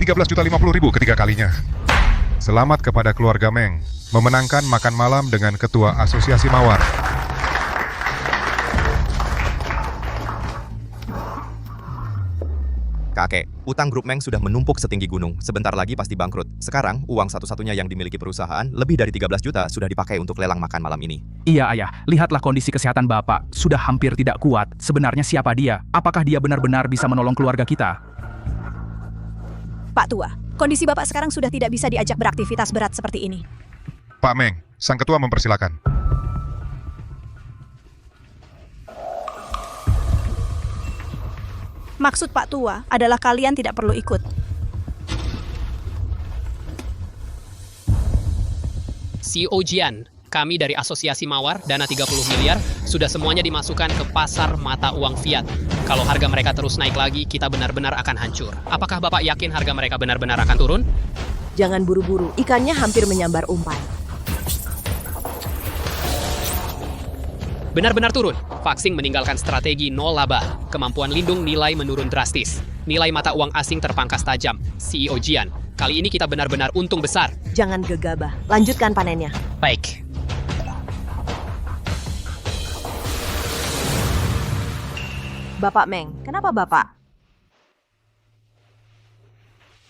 13.050.000 ketiga kalinya. Selamat kepada keluarga Meng, memenangkan makan malam dengan Ketua Asosiasi Mawar. Kakek, utang grup Meng sudah menumpuk setinggi gunung. Sebentar lagi pasti bangkrut. Sekarang, uang satu-satunya yang dimiliki perusahaan, lebih dari 13 juta sudah dipakai untuk lelang makan malam ini. Iya, Ayah. Lihatlah kondisi kesehatan Bapak. Sudah hampir tidak kuat. Sebenarnya siapa dia? Apakah dia benar-benar bisa menolong keluarga kita? Pak Tua, kondisi Bapak sekarang sudah tidak bisa diajak beraktivitas berat seperti ini. Pak Meng, Sang Ketua mempersilakan. Maksud Pak Tua adalah kalian tidak perlu ikut. CEO Jian, kami dari Asosiasi Mawar, dana 30 miliar, sudah semuanya dimasukkan ke pasar mata uang fiat. Kalau harga mereka terus naik lagi, kita benar-benar akan hancur. Apakah Bapak yakin harga mereka benar-benar akan turun? Jangan buru-buru, ikannya hampir menyambar umpan. Benar-benar turun. Vaksin meninggalkan strategi nol laba. Kemampuan lindung nilai menurun drastis. Nilai mata uang asing terpangkas tajam. CEO Jian, kali ini kita benar-benar untung besar. Jangan gegabah, lanjutkan panennya. Baik. Bapak Meng, kenapa Bapak?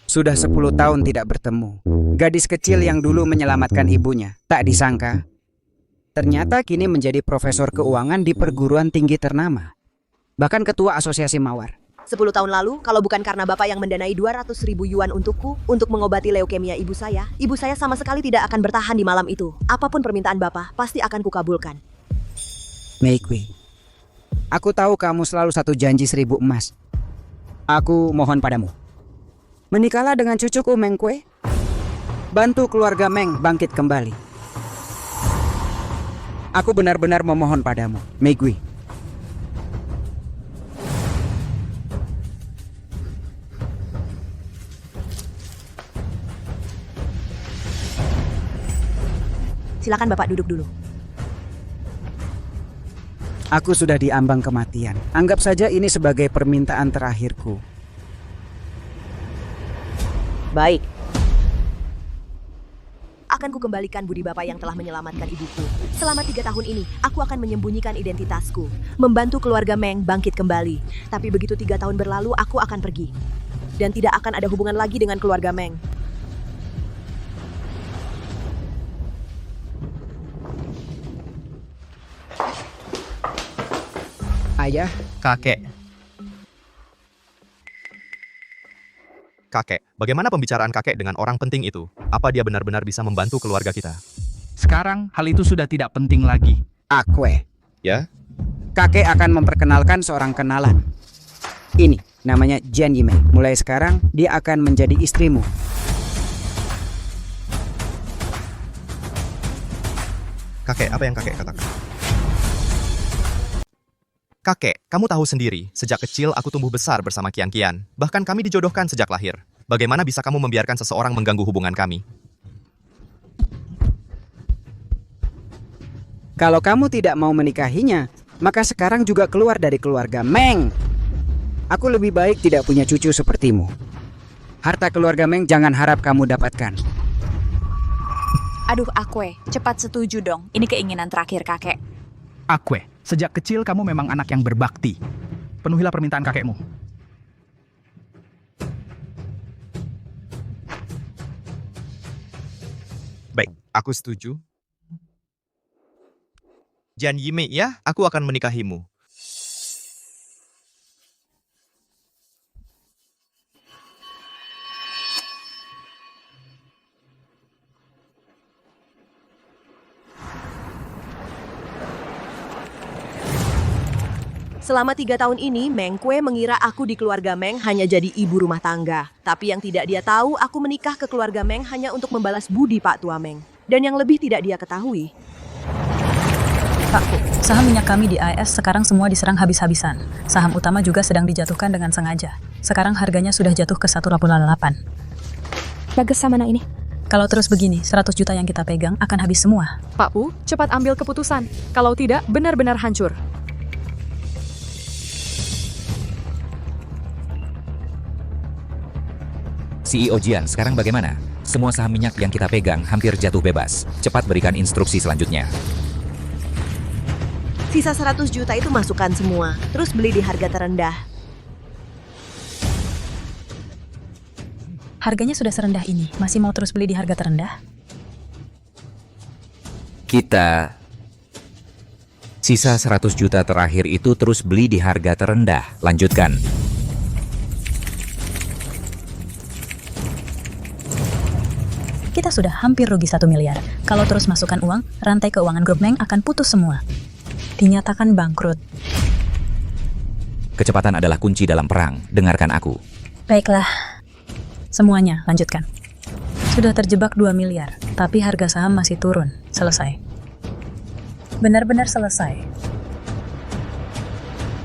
Sudah 10 tahun tidak bertemu. Gadis kecil yang dulu menyelamatkan ibunya. Tak disangka, ternyata kini menjadi profesor keuangan di perguruan tinggi ternama. Bahkan ketua asosiasi Mawar. 10 tahun lalu, kalau bukan karena Bapak yang mendanai 200.000 yuan untukku untuk mengobati leukemia ibu saya sama sekali tidak akan bertahan di malam itu. Apapun permintaan Bapak, pasti akan kukabulkan. Meikwi, aku tahu kamu selalu satu janji 1000 emas. Aku mohon padamu, menikahlah dengan cucuku Meng Kue. Bantu keluarga Meng bangkit kembali. Aku benar-benar memohon padamu, Meigui. Silakan Bapak duduk dulu. Aku sudah diambang kematian. Anggap saja ini sebagai permintaan terakhirku. Baik. Akan kukembalikan budi Bapak yang telah menyelamatkan ibuku. Selama 3 tahun ini, aku akan menyembunyikan identitasku, membantu keluarga Meng bangkit kembali. Tapi begitu 3 tahun berlalu, aku akan pergi. Dan tidak akan ada hubungan lagi dengan keluarga Meng. Ayah, Kakek. Kakek, bagaimana pembicaraan kakek dengan orang penting itu? Apa dia benar-benar bisa membantu keluarga kita? Sekarang, hal itu sudah tidak penting lagi. Akwe. Ya? Kakek akan memperkenalkan seorang kenalan. Ini namanya Jian Yimei. Mulai sekarang, dia akan menjadi istrimu. Kakek, apa yang kakek katakan? Kakek, kamu tahu sendiri, sejak kecil aku tumbuh besar bersama Kian-Kian. Bahkan kami dijodohkan sejak lahir. Bagaimana bisa kamu membiarkan seseorang mengganggu hubungan kami? Kalau kamu tidak mau menikahinya, maka sekarang juga keluar dari keluarga Meng. Aku lebih baik tidak punya cucu sepertimu. Harta keluarga Meng jangan harap kamu dapatkan. Aduh, Akwe, cepat setuju dong. Ini keinginan terakhir kakek. Akwe, sejak kecil kamu memang anak yang berbakti. Penuhilah permintaan kakekmu. Baik, aku setuju. Jian Yimei ya, aku akan menikahimu. Selama 3 tahun ini, Meng Kue mengira aku di keluarga Meng hanya jadi ibu rumah tangga. Tapi yang tidak dia tahu, aku menikah ke keluarga Meng hanya untuk membalas budi Pak Tua Meng. Dan yang lebih tidak dia ketahui, Pakku, saham minyak kami di AS sekarang semua diserang habis-habisan. Saham utama juga sedang dijatuhkan dengan sengaja. Sekarang harganya sudah jatuh ke 1,8. Bagus sama ini. Kalau terus begini, 100 juta yang kita pegang akan habis semua. Pak Pu, cepat ambil keputusan. Kalau tidak, benar-benar hancur. CEO Jian, sekarang bagaimana? Semua saham minyak yang kita pegang hampir jatuh bebas. Cepat berikan instruksi selanjutnya. Sisa 100 juta itu masukkan semua, terus beli di harga terendah. Harganya sudah serendah ini, masih mau terus beli di harga terendah? Kita sisa 100 juta terakhir itu terus beli di harga terendah. Lanjutkan. Kita sudah hampir rugi 1 miliar. Kalau terus masukkan uang, rantai keuangan grup Meng akan putus semua. Dinyatakan bangkrut. Kecepatan adalah kunci dalam perang. Dengarkan aku. Baiklah. Semuanya, lanjutkan. Sudah terjebak 2 miliar, tapi harga saham masih turun. Selesai. Benar-benar selesai.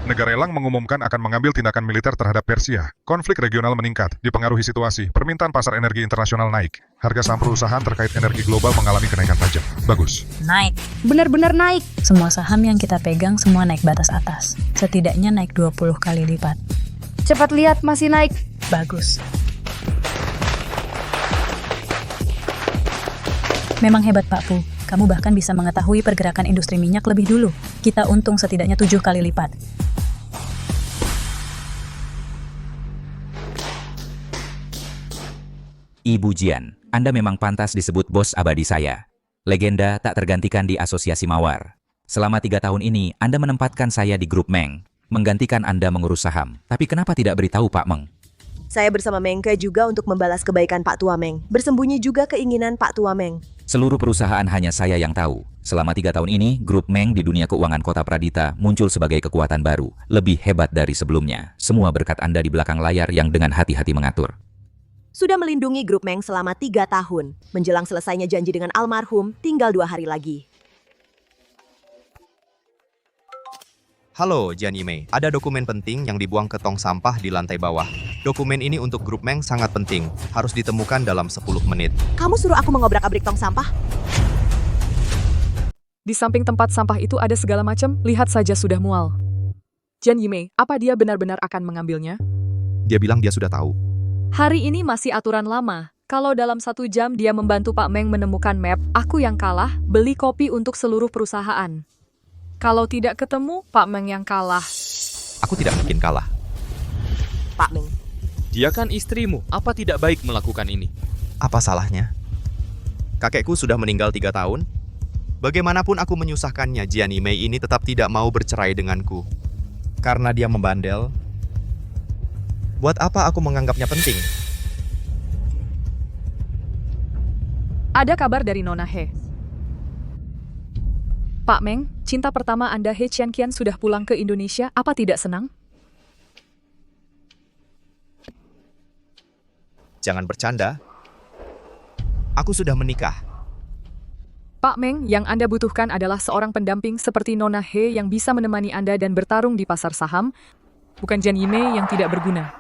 Negara elang mengumumkan akan mengambil tindakan militer terhadap Persia. Konflik regional meningkat, dipengaruhi situasi. Permintaan pasar energi internasional naik. Harga saham perusahaan terkait energi global mengalami kenaikan tajam. Bagus. Naik. Benar-benar naik. Semua saham yang kita pegang semua naik batas atas. Setidaknya naik 20 kali lipat. Cepat lihat, masih naik. Bagus. Memang hebat Pak Pu. Kamu bahkan bisa mengetahui pergerakan industri minyak lebih dulu. Kita untung setidaknya 7 kali lipat. Ibu Jian, Anda memang pantas disebut bos abadi saya. Legenda tak tergantikan di Asosiasi Mawar. Selama 3 tahun ini, Anda menempatkan saya di grup Meng, menggantikan Anda mengurus saham. Tapi kenapa tidak beritahu Pak Meng? Saya bersama Mengke juga untuk membalas kebaikan Pak Tua Meng. Bersembunyi juga keinginan Pak Tua Meng. Seluruh perusahaan hanya saya yang tahu. Selama 3 tahun ini, grup Meng di dunia keuangan Kota Pradita muncul sebagai kekuatan baru, lebih hebat dari sebelumnya. Semua berkat Anda di belakang layar yang dengan hati-hati mengatur. Sudah melindungi grup Meng selama 3 tahun. Menjelang selesainya janji dengan almarhum, tinggal 2 hari lagi. Halo, Jian Yimei. Ada dokumen penting yang dibuang ke tong sampah di lantai bawah. Dokumen ini untuk grup Meng sangat penting. Harus ditemukan dalam 10 menit. Kamu suruh aku mengobrak-abrik tong sampah? Di samping tempat sampah itu ada segala macam, lihat saja sudah mual. Jian Yimei, apa dia benar-benar akan mengambilnya? Dia bilang dia sudah tahu. Hari ini masih aturan lama. Kalau dalam 1 jam dia membantu Pak Meng menemukan map, aku yang kalah, beli kopi untuk seluruh perusahaan. Kalau tidak ketemu, Pak Meng yang kalah. Aku tidak mungkin kalah. Pak Meng. Dia kan istrimu, apa tidak baik melakukan ini? Apa salahnya? Kakekku sudah meninggal 3 tahun. Bagaimanapun aku menyusahkannya, Jian Yimei ini tetap tidak mau bercerai denganku. Karena dia membandel. Buat apa aku menganggapnya penting? Ada kabar dari Nona He. Pak Meng, cinta pertama Anda He Qianqian sudah pulang ke Indonesia, apa tidak senang? Jangan bercanda. Aku sudah menikah. Pak Meng, yang Anda butuhkan adalah seorang pendamping seperti Nona He yang bisa menemani Anda dan bertarung di pasar saham, bukan Jian Yimei yang tidak berguna.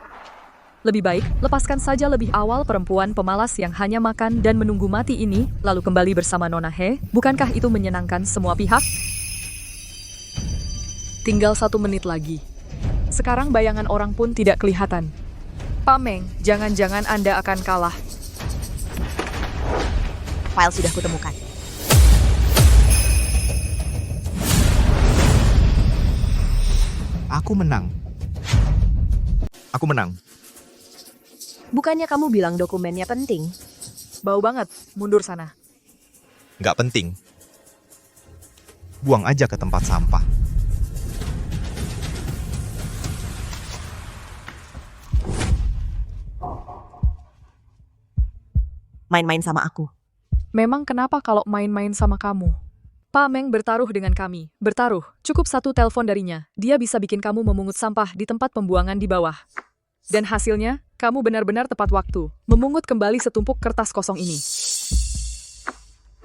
Lebih baik, lepaskan saja lebih awal perempuan pemalas yang hanya makan dan menunggu mati ini, lalu kembali bersama Nona He. Bukankah itu menyenangkan semua pihak? Tinggal 1 menit lagi. Sekarang bayangan orang pun tidak kelihatan. Pak Meng, jangan-jangan Anda akan kalah. File sudah kutemukan. Aku menang. Aku menang. Bukannya kamu bilang dokumennya penting? Bau banget, mundur sana. Nggak penting. Buang aja ke tempat sampah. Main-main sama aku. Memang kenapa kalau main-main sama kamu? Pak Meng bertaruh dengan kami. Bertaruh, cukup 1 telepon darinya. Dia bisa bikin kamu memungut sampah di tempat pembuangan di bawah. Dan hasilnya, kamu benar-benar tepat waktu. Memungut kembali setumpuk kertas kosong ini.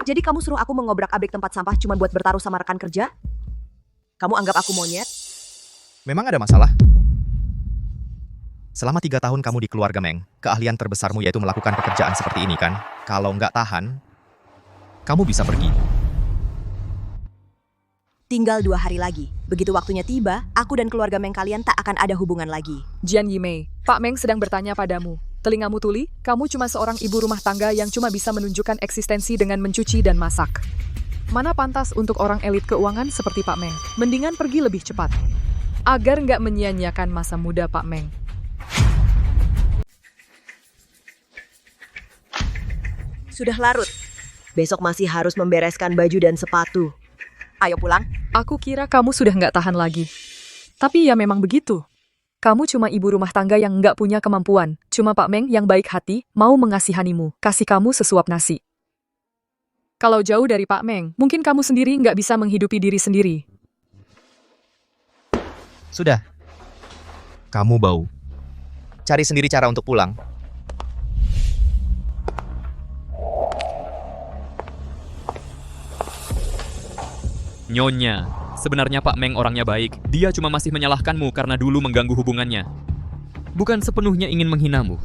Jadi kamu suruh aku mengobrak-abrik tempat sampah cuma buat bertaruh sama rekan kerja? Kamu anggap aku monyet? Memang ada masalah? Selama 3 tahun kamu di keluarga Meng, keahlian terbesarmu yaitu melakukan pekerjaan seperti ini kan? Kalau nggak tahan, kamu bisa pergi. Tinggal 2 hari lagi. Begitu waktunya tiba, aku dan keluarga Meng kalian tak akan ada hubungan lagi. Jian Yimei, Pak Meng sedang bertanya padamu. Telingamu tuli, kamu cuma seorang ibu rumah tangga yang cuma bisa menunjukkan eksistensi dengan mencuci dan masak. Mana pantas untuk orang elit keuangan seperti Pak Meng? Mendingan pergi lebih cepat. Agar nggak menyia-nyiakan masa muda Pak Meng. Sudah larut. Besok masih harus membereskan baju dan sepatu. Ayo pulang. Aku kira kamu sudah nggak tahan lagi. Tapi ya memang begitu. Kamu cuma ibu rumah tangga yang nggak punya kemampuan. Cuma Pak Meng yang baik hati, mau mengasihanimu, kasih kamu sesuap nasi. Kalau jauh dari Pak Meng, mungkin kamu sendiri nggak bisa menghidupi diri sendiri. Sudah. Kamu bau. Cari sendiri cara untuk pulang. Nyonya, sebenarnya Pak Meng orangnya baik. Dia cuma masih menyalahkanmu karena dulu mengganggu hubungannya. Bukan sepenuhnya ingin menghinamu.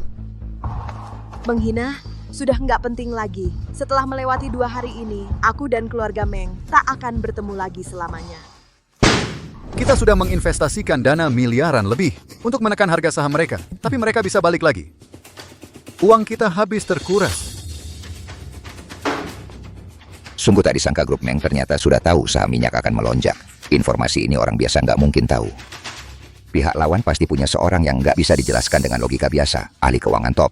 Menghina? Sudah nggak penting lagi. Setelah melewati 2 hari ini, aku dan keluarga Meng tak akan bertemu lagi selamanya. Kita sudah menginvestasikan dana miliaran lebih untuk menekan harga saham mereka, tapi mereka bisa balik lagi. Uang kita habis terkuras. Sungguh tak disangka grup Meng ternyata sudah tahu saham minyak akan melonjak. Informasi ini orang biasa nggak mungkin tahu. Pihak lawan pasti punya seorang yang nggak bisa dijelaskan dengan logika biasa, ahli keuangan top.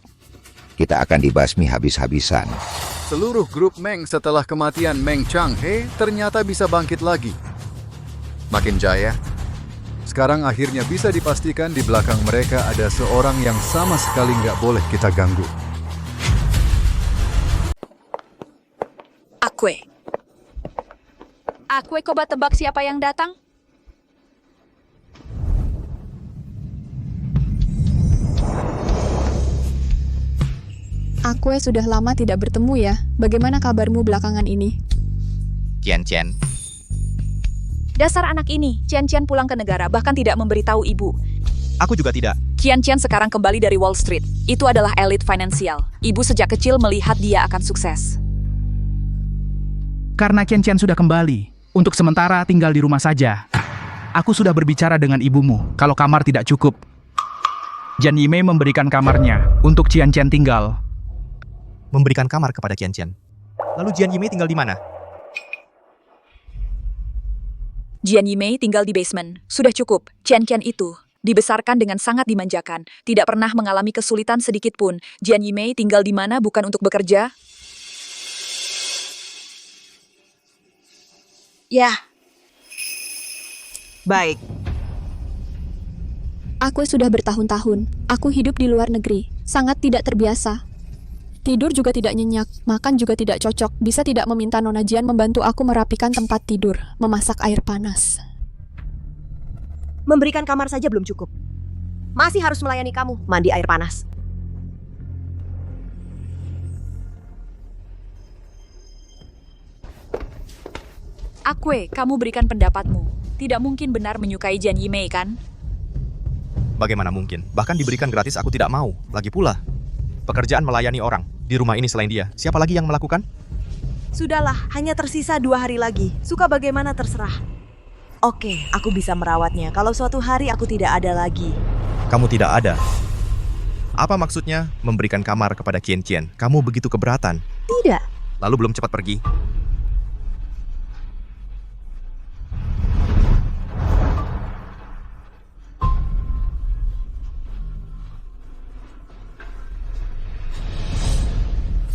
Kita akan dibasmi habis-habisan. Seluruh grup Meng setelah kematian Meng Changhe ternyata bisa bangkit lagi. Makin jaya. Sekarang akhirnya bisa dipastikan di belakang mereka ada seorang yang sama sekali nggak boleh kita ganggu. Akwe, coba tebak siapa yang datang? Akwe sudah lama tidak bertemu ya. Bagaimana kabarmu belakangan ini? Cian. Dasar anak ini, Cian pulang ke negara bahkan tidak memberitahu ibu. Aku juga tidak. Cian sekarang kembali dari Wall Street. Itu adalah elit finansial. Ibu sejak kecil melihat dia akan sukses. Karena Cian sudah kembali, untuk sementara tinggal di rumah saja. Aku sudah berbicara dengan ibumu, kalau kamar tidak cukup. Jian Yimei memberikan kamarnya untuk Cian tinggal. Memberikan kamar kepada Cian. Lalu Jian Yimei tinggal di mana? Jian Yimei tinggal di basement. Sudah cukup. Cian itu dibesarkan dengan sangat dimanjakan. Tidak pernah mengalami kesulitan sedikit pun. Jian Yimei tinggal di mana bukan untuk bekerja? Ya. Baik. Aku sudah bertahun-tahun. Aku hidup di luar negeri. Sangat tidak terbiasa. Tidur juga tidak nyenyak. Makan juga tidak cocok. Bisa tidak meminta Nona Jian membantu aku merapikan tempat tidur. Memasak air panas. Memberikan kamar saja belum cukup. Masih harus melayani kamu mandi air panas. Akwe, kamu berikan pendapatmu. Tidak mungkin benar menyukai Jian Yimei, kan? Bagaimana mungkin? Bahkan diberikan gratis aku tidak mau. Lagi pula, pekerjaan melayani orang. Di rumah ini selain dia, siapa lagi yang melakukan? Sudahlah, hanya tersisa 2 hari lagi. Suka bagaimana terserah. Oke, aku bisa merawatnya kalau suatu hari aku tidak ada lagi. Kamu tidak ada. Apa maksudnya memberikan kamar kepada Cian? Kamu begitu keberatan. Tidak. Lalu belum cepat pergi.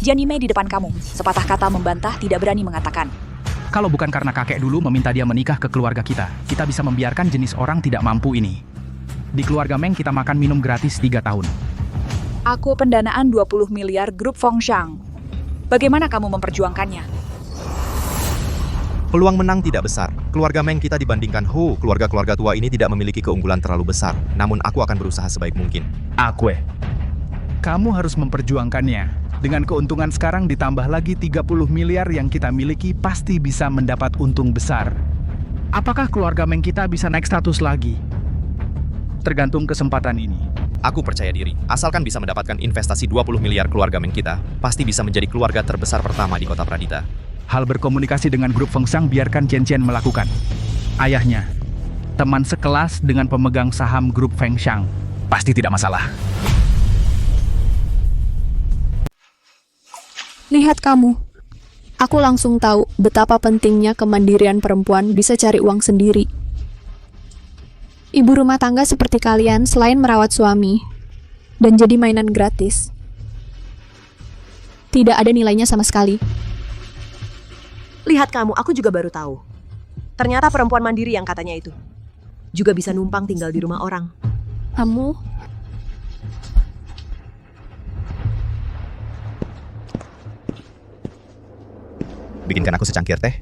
Jian Yimei di depan kamu. Sepatah kata membantah, tidak berani mengatakan. Kalau bukan karena kakek dulu meminta dia menikah ke keluarga kita bisa membiarkan jenis orang tidak mampu ini. Di keluarga Meng kita makan minum gratis 3 tahun. Aku pendanaan 20 miliar grup Fengxiang. Bagaimana kamu memperjuangkannya? Peluang menang tidak besar. Keluarga Meng kita dibandingkan keluarga-keluarga tua ini tidak memiliki keunggulan terlalu besar. Namun aku akan berusaha sebaik mungkin. Akwe, kamu harus memperjuangkannya. Dengan keuntungan sekarang ditambah lagi 30 miliar yang kita miliki pasti bisa mendapat untung besar. Apakah keluarga Meng kita bisa naik status lagi? Tergantung kesempatan ini. Aku percaya diri. Asalkan bisa mendapatkan investasi 20 miliar keluarga Meng kita, pasti bisa menjadi keluarga terbesar pertama di kota Pradita. Hal berkomunikasi dengan grup Fengxiang biarkan Cian melakukan. Ayahnya, teman sekelas dengan pemegang saham grup Fengxiang. Pasti tidak masalah. Lihat kamu. Aku langsung tahu betapa pentingnya kemandirian perempuan bisa cari uang sendiri. Ibu rumah tangga seperti kalian selain merawat suami dan jadi mainan gratis, tidak ada nilainya sama sekali. Lihat kamu, aku juga baru tahu. Ternyata perempuan mandiri yang katanya itu juga bisa numpang tinggal di rumah orang. Kamu Bikinkan aku secangkir teh.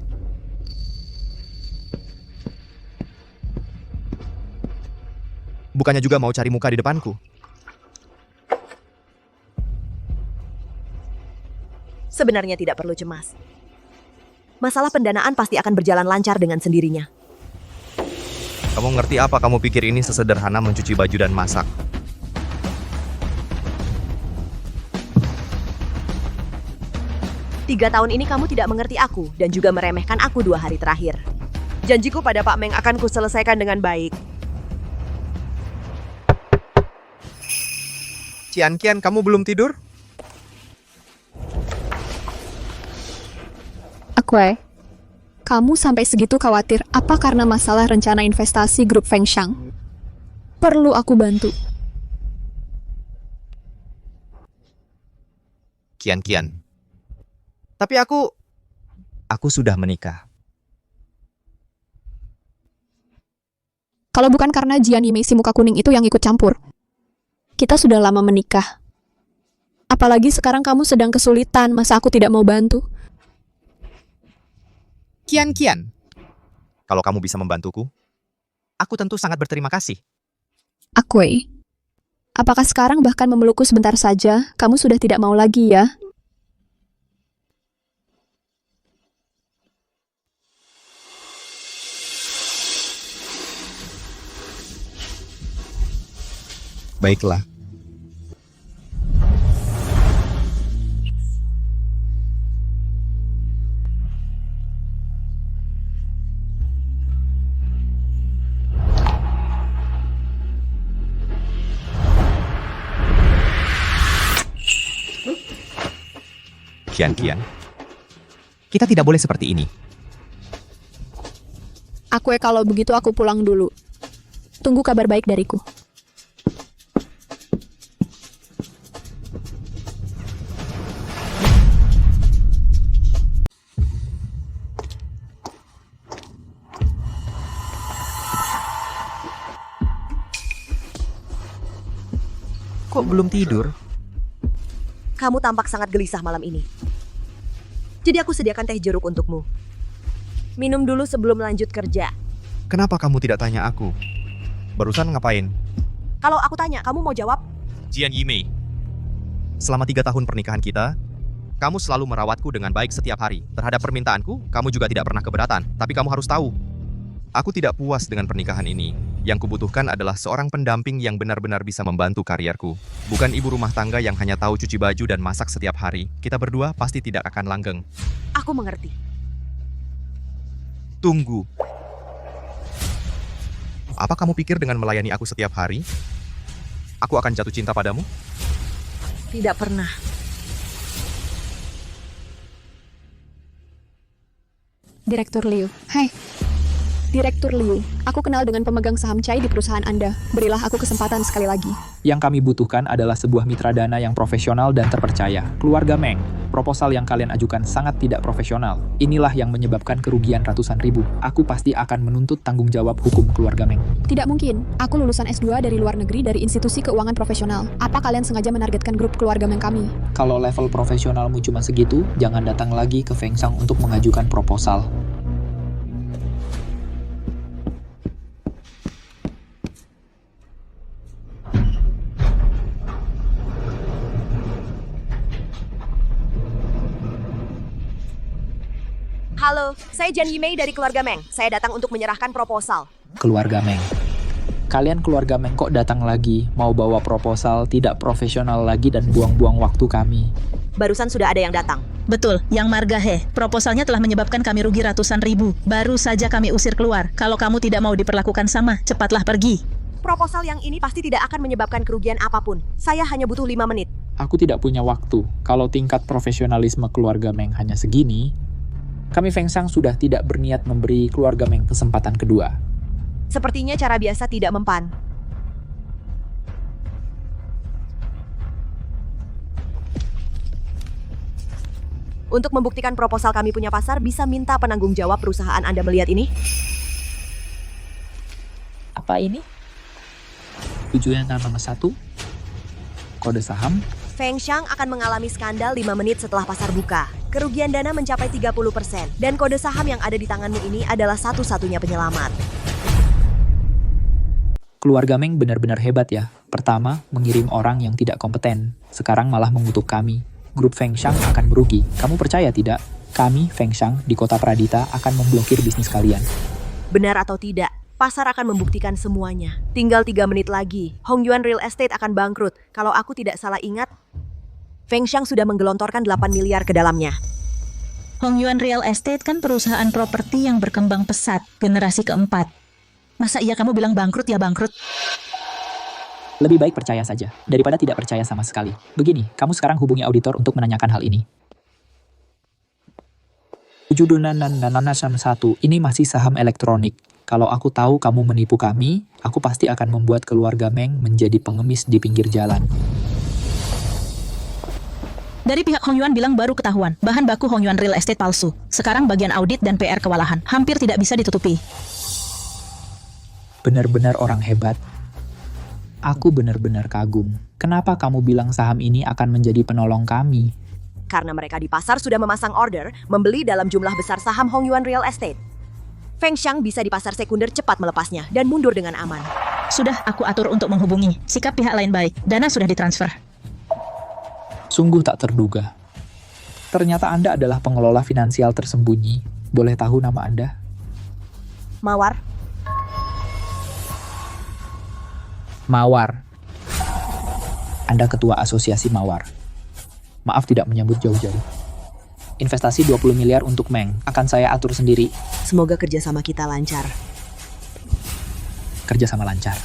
Bukannya juga mau cari muka di depanku? Sebenarnya tidak perlu cemas. Masalah pendanaan pasti akan berjalan lancar dengan sendirinya. Kamu ngerti apa kamu pikir ini sesederhana mencuci baju dan masak? Tiga tahun ini kamu tidak mengerti aku dan juga meremehkan aku 2 hari terakhir. Janjiku pada Pak Meng akan kuselesaikan dengan baik. Kian, kamu belum tidur? Akwe, kamu sampai segitu khawatir apa karena masalah rencana investasi grup Fengshang? Perlu aku bantu? Kian. Tapi aku sudah menikah. Kalau bukan karena Jian Yimei si muka kuning itu yang ikut campur, kita sudah lama menikah. Apalagi sekarang kamu sedang kesulitan, masa aku tidak mau bantu? Kian. Kalau kamu bisa membantuku, aku tentu sangat berterima kasih. Akwe, apakah sekarang bahkan memelukku sebentar saja, kamu sudah tidak mau lagi ya? Baiklah. Kian. Kita tidak boleh seperti ini. Akwe, kalau begitu aku pulang dulu. Tunggu kabar baik dariku. Kok belum tidur? Kamu tampak sangat gelisah malam ini. Jadi aku sediakan teh jeruk untukmu. Minum dulu sebelum lanjut kerja. Kenapa kamu tidak tanya aku? Barusan ngapain? Kalau aku tanya, kamu mau jawab? Jian Yimei, selama 3 tahun pernikahan kita, kamu selalu merawatku dengan baik setiap hari. Terhadap permintaanku, kamu juga tidak pernah keberatan. Tapi kamu harus tahu, aku tidak puas dengan pernikahan ini. Yang kubutuhkan adalah seorang pendamping yang benar-benar bisa membantu karierku. Bukan ibu rumah tangga yang hanya tahu cuci baju dan masak setiap hari. Kita berdua pasti tidak akan langgeng. Aku mengerti. Tunggu. Apa kamu pikir dengan melayani aku setiap hari, aku akan jatuh cinta padamu? Tidak pernah. Direktur Liu. Hai. Direktur Liu, aku kenal dengan pemegang saham Chai di perusahaan Anda. Berilah aku kesempatan sekali lagi. Yang kami butuhkan adalah sebuah mitra dana yang profesional dan terpercaya. Keluarga Meng, proposal yang kalian ajukan sangat tidak profesional. Inilah yang menyebabkan kerugian ratusan ribu. Aku pasti akan menuntut tanggung jawab hukum keluarga Meng. Tidak mungkin. Aku lulusan S2 dari luar negeri dari institusi keuangan profesional. Apa kalian sengaja menargetkan grup keluarga Meng kami? Kalau level profesionalmu cuma segitu, jangan datang lagi ke Fengshang untuk mengajukan proposal. Halo, saya Jian Yimei dari keluarga Meng. Saya datang untuk menyerahkan proposal. Keluarga Meng. Kalian keluarga Meng kok datang lagi, mau bawa proposal tidak profesional lagi dan buang-buang waktu kami. Barusan sudah ada yang datang. Betul, yang Marga He. Proposalnya telah menyebabkan kami rugi ratusan ribu. Baru saja kami usir keluar. Kalau kamu tidak mau diperlakukan sama, cepatlah pergi. Proposal yang ini pasti tidak akan menyebabkan kerugian apapun. Saya hanya butuh 5 menit. Aku tidak punya waktu. Kalau tingkat profesionalisme keluarga Meng hanya segini, kami Feng Shang sudah tidak berniat memberi keluarga Meng kesempatan kedua. Sepertinya cara biasa tidak mempan. Untuk membuktikan proposal kami punya pasar, bisa minta penanggung jawab perusahaan Anda melihat ini? Apa ini? Tujuan nomor 1, kode saham. Feng Shang akan mengalami skandal 5 menit setelah pasar buka. Kerugian dana mencapai 30%, dan kode saham yang ada di tanganmu ini adalah satu-satunya penyelamat. Keluarga Meng benar-benar hebat ya. Pertama, mengirim orang yang tidak kompeten. Sekarang malah mengutuk kami. Grup Feng Shang akan merugi. Kamu percaya tidak? Kami, Feng Shang, di kota Pradita akan memblokir bisnis kalian. Benar atau tidak, pasar akan membuktikan semuanya. Tinggal 3 menit lagi, Hongyuan Real Estate akan bangkrut. Kalau aku tidak salah ingat, Feng Shang sudah menggelontorkan 8 miliar ke dalamnya. Hongyuan Real Estate kan perusahaan properti yang berkembang pesat, generasi keempat. Masa iya kamu bilang bangkrut ya bangkrut? Lebih baik percaya saja, daripada tidak percaya sama sekali. Begini, kamu sekarang hubungi auditor untuk menanyakan hal ini. 7.1, ini masih saham elektronik. Kalau aku tahu kamu menipu kami, aku pasti akan membuat keluarga Meng menjadi pengemis di pinggir jalan. Dari pihak Hongyuan bilang baru ketahuan, bahan baku Hongyuan Real Estate palsu. Sekarang bagian audit dan PR kewalahan, hampir tidak bisa ditutupi. Benar-benar orang hebat. Aku benar-benar kagum. Kenapa kamu bilang saham ini akan menjadi penolong kami? Karena mereka di pasar sudah memasang order membeli dalam jumlah besar saham Hongyuan Real Estate. Feng Shang bisa di pasar sekunder cepat melepasnya dan mundur dengan aman. Sudah aku atur untuk menghubungi. Sikap pihak lain baik. Dana sudah ditransfer. Sungguh tak terduga. Ternyata Anda adalah pengelola finansial tersembunyi. Boleh tahu nama Anda? Mawar. Mawar. Anda ketua asosiasi Mawar. Maaf tidak menyambut jauh-jauh. Investasi 20 miliar untuk Meng. Akan saya atur sendiri. Semoga kerjasama kita lancar. Kerjasama lancar.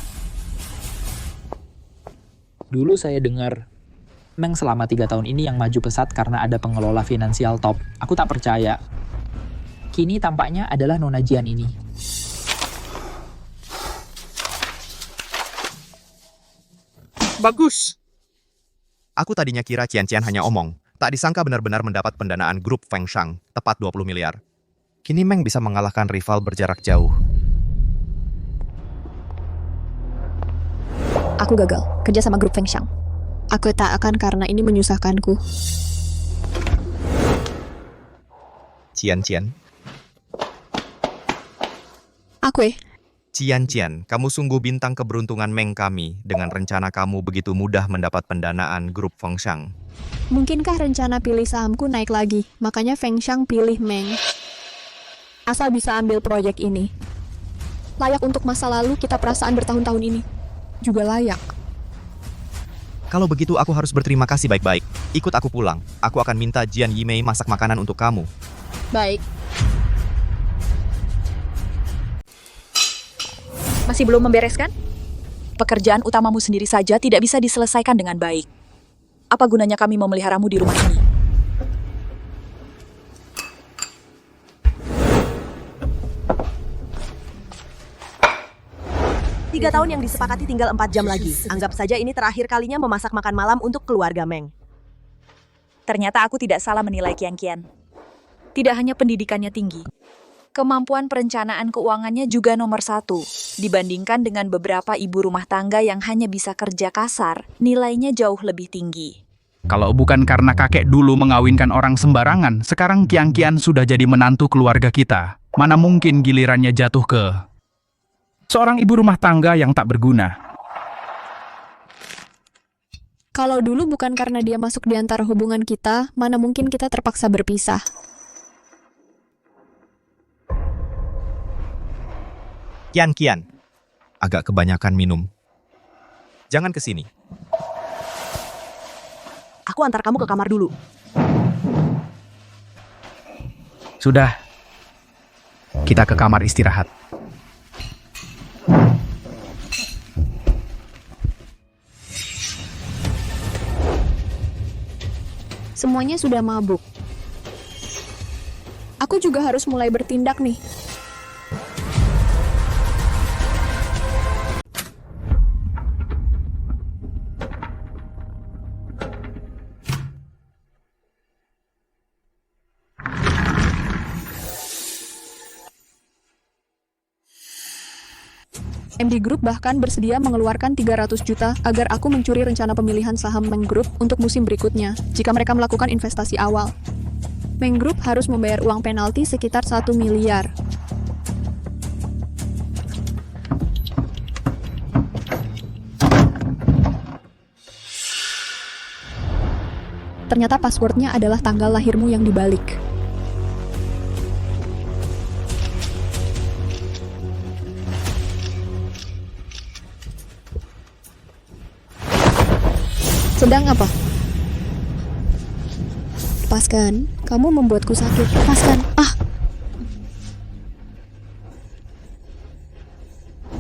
Dulu saya dengar Meng selama 3 tahun ini yang maju pesat karena ada pengelola finansial top. Aku tak percaya. Kini tampaknya adalah Nona Jian ini. Bagus. Aku tadinya kira Cian-Cian hanya omong. Tak disangka benar-benar mendapat pendanaan grup Feng Shang, tepat 20 miliar. Kini Meng bisa mengalahkan rival berjarak jauh. Aku gagal, kerja sama grup Feng Shang. Aku tak akan karena ini menyusahkanku. Cian-Cian. Aku Cian-Cian, kamu sungguh bintang keberuntungan Meng kami dengan rencana kamu begitu mudah mendapat pendanaan grup Feng Shang. Mungkinkah rencana pilih sahamku naik lagi? Makanya Feng Shang pilih Meng. Asal bisa ambil proyek ini. Layak untuk masa lalu kita perasaan bertahun-tahun ini. Juga layak. Kalau begitu aku harus berterima kasih baik-baik. Ikut aku pulang. Aku akan minta Jian Yimei masak makanan untuk kamu. Baik. Masih belum membereskan? Pekerjaan utamamu sendiri saja tidak bisa diselesaikan dengan baik. Apa gunanya kami memeliharamu di rumah ini? Tiga tahun yang disepakati tinggal 4 jam lagi. Anggap saja ini terakhir kalinya memasak makan malam untuk keluarga Meng. Ternyata aku tidak salah menilai Qian. Tidak hanya pendidikannya tinggi, kemampuan perencanaan keuangannya juga nomor 1. Dibandingkan dengan beberapa ibu rumah tangga yang hanya bisa kerja kasar, nilainya jauh lebih tinggi. Kalau bukan karena kakek dulu mengawinkan orang sembarangan, sekarang Qian sudah jadi menantu keluarga kita. Mana mungkin gilirannya jatuh ke seorang ibu rumah tangga yang tak berguna. Kalau dulu bukan karena dia masuk di antara hubungan kita, mana mungkin kita terpaksa berpisah. Qian, agak kebanyakan minum. Jangan ke sini. Aku antar kamu ke kamar dulu. Sudah. Kita ke kamar istirahat. Semuanya sudah mabuk. Aku juga harus mulai bertindak nih. MD Group bahkan bersedia mengeluarkan 300 juta agar aku mencuri rencana pemilihan saham Meng Group untuk musim berikutnya jika mereka melakukan investasi awal. Meng Group harus membayar uang penalti sekitar 1 miliar. Ternyata passwordnya adalah tanggal lahirmu yang dibalik. Sedang apa? Lepaskan, kamu membuatku sakit. Lepaskan.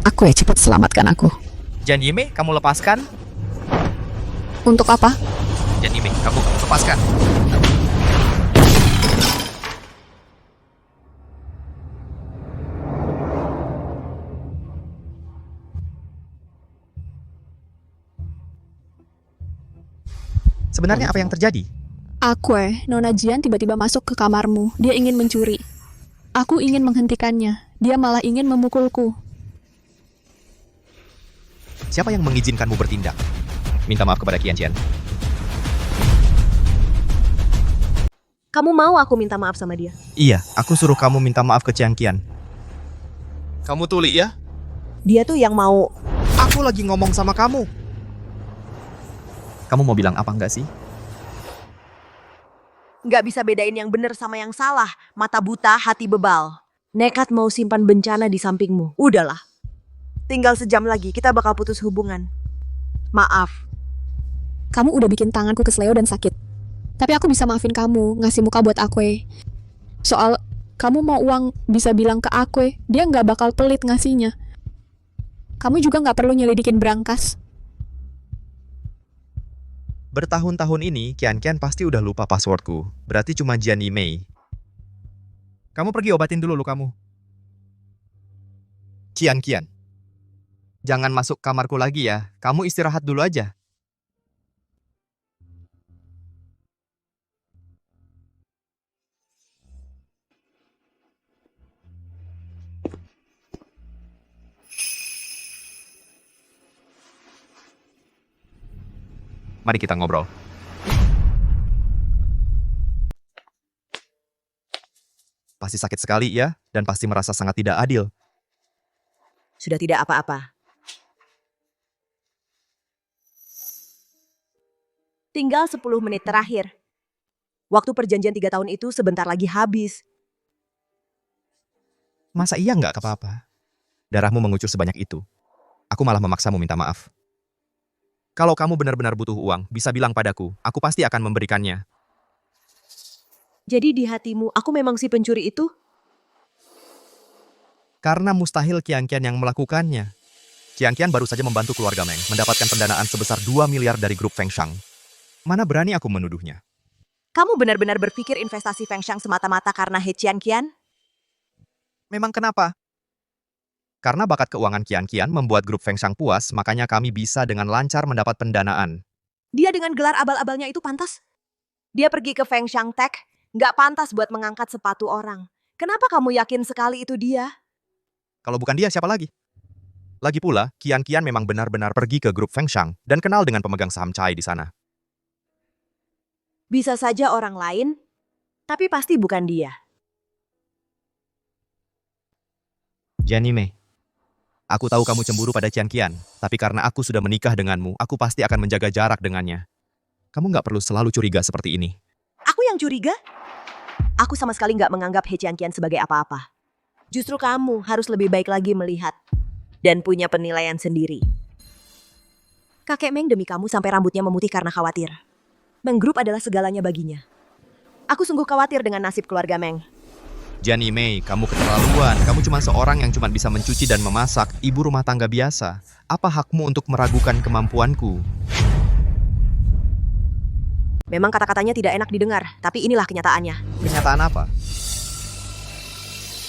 Aku cepat selamatkan aku. Jian Yimei, kamu lepaskan? Untuk apa? Jian Yimei, kamu lepaskan. Sebenarnya apa yang terjadi? Nona Jian tiba-tiba masuk ke kamarmu. Dia ingin mencuri. Aku ingin menghentikannya. Dia malah ingin memukulku. Siapa yang mengizinkanmu bertindak? Minta maaf kepada Qian Qian. Kamu mau aku minta maaf sama dia? Iya, aku suruh kamu minta maaf ke Qian Qian. Kamu tuli ya? Dia tuh yang mau... Aku lagi ngomong sama kamu. Kamu mau bilang apa enggak sih? Nggak bisa bedain yang benar sama yang salah. Mata buta, hati bebal. Nekat mau simpan bencana di sampingmu. Udahlah. Tinggal sejam lagi, kita bakal putus hubungan. Maaf. Kamu udah bikin tanganku kesleo dan sakit. Tapi aku bisa maafin kamu, ngasih muka buat aku. Soal kamu mau uang, bisa bilang ke aku. Dia nggak bakal pelit ngasihnya. Kamu juga nggak perlu nyelidikin Brankas. Bertahun-tahun ini, Qian Qian pasti udah lupa passwordku. Berarti cuma Jian Yimei. Kamu pergi obatin dulu lukamu. Qian Qian. Jangan masuk kamarku lagi ya. Kamu istirahat dulu aja. Mari kita ngobrol. Pasti sakit sekali ya, dan pasti merasa sangat tidak adil. Sudah tidak apa-apa. Tinggal 10 menit terakhir. Waktu perjanjian 3 tahun itu sebentar lagi habis. Masa iya nggak apa-apa? Darahmu mengucur sebanyak itu. Aku malah memaksamu minta maaf. Kalau kamu benar-benar butuh uang, bisa bilang padaku. Aku pasti akan memberikannya. Jadi di hatimu, aku memang si pencuri itu? Karena mustahil Qian Qian yang melakukannya. Qian Qian baru saja membantu keluarga Meng mendapatkan pendanaan sebesar 2 miliar dari grup Feng Shang. Mana berani aku menuduhnya? Kamu benar-benar berpikir investasi Feng Shang semata-mata karena He Qian Qian? Memang kenapa? Karena bakat keuangan Qian Qian membuat grup Feng Shang puas, makanya kami bisa dengan lancar mendapat pendanaan. Dia dengan gelar abal-abalnya itu pantas? Dia pergi ke Feng Shang Tech, nggak pantas buat mengangkat sepatu orang. Kenapa kamu yakin sekali itu dia? Kalau bukan dia, siapa lagi? Lagi pula, Qian Qian memang benar-benar pergi ke grup Feng Shang dan kenal dengan pemegang saham Chai di sana. Bisa saja orang lain, tapi pasti bukan dia. Jian Yimei. Aku tahu kamu cemburu pada Qian Qian, tapi karena aku sudah menikah denganmu, aku pasti akan menjaga jarak dengannya. Kamu nggak perlu selalu curiga seperti ini. Aku yang curiga? Aku sama sekali nggak menganggap He Qian Qian sebagai apa-apa. Justru kamu harus lebih baik lagi melihat dan punya penilaian sendiri. Kakek Meng demi kamu sampai rambutnya memutih karena khawatir. Meng Group adalah segalanya baginya. Aku sungguh khawatir dengan nasib keluarga Meng. Jian Yimei, kamu keterlaluan. Kamu cuma seorang yang cuma bisa mencuci dan memasak, ibu rumah tangga biasa. Apa hakmu untuk meragukan kemampuanku? Memang kata-katanya tidak enak didengar, tapi inilah kenyataannya. Kenyataan apa?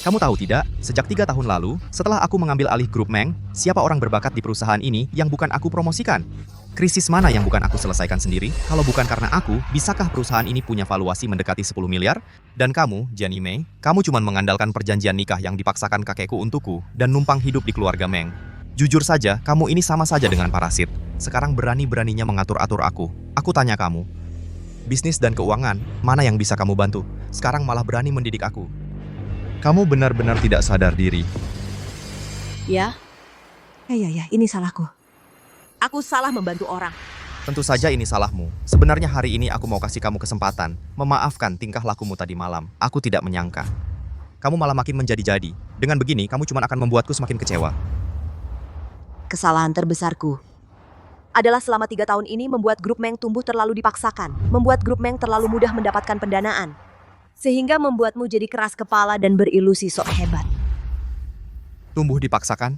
Kamu tahu tidak, sejak 3 tahun lalu, setelah aku mengambil alih grup Meng, siapa orang berbakat di perusahaan ini yang bukan aku promosikan? Krisis mana yang bukan aku selesaikan sendiri? Kalau bukan karena aku, bisakah perusahaan ini punya valuasi mendekati 10 miliar? Dan kamu, Jiani Mei, kamu cuma mengandalkan perjanjian nikah yang dipaksakan kakekku untukku dan numpang hidup di keluarga Meng. Jujur saja, kamu ini sama saja dengan parasit. Sekarang berani-beraninya mengatur-atur aku. Aku tanya kamu, bisnis dan keuangan, mana yang bisa kamu bantu? Sekarang malah berani mendidik aku. Kamu benar-benar tidak sadar diri. Ya, ini salahku. Aku salah membantu orang. Tentu saja ini salahmu. Sebenarnya hari ini aku mau kasih kamu kesempatan memaafkan tingkah lakumu tadi malam. Aku tidak menyangka. Kamu malah makin menjadi-jadi. Dengan begini, kamu cuma akan membuatku semakin kecewa. Kesalahan terbesarku adalah selama 3 tahun ini membuat grup Meng tumbuh terlalu dipaksakan. Membuat grup Meng terlalu mudah mendapatkan pendanaan. Sehingga membuatmu jadi keras kepala dan berilusi sok hebat. Tumbuh dipaksakan?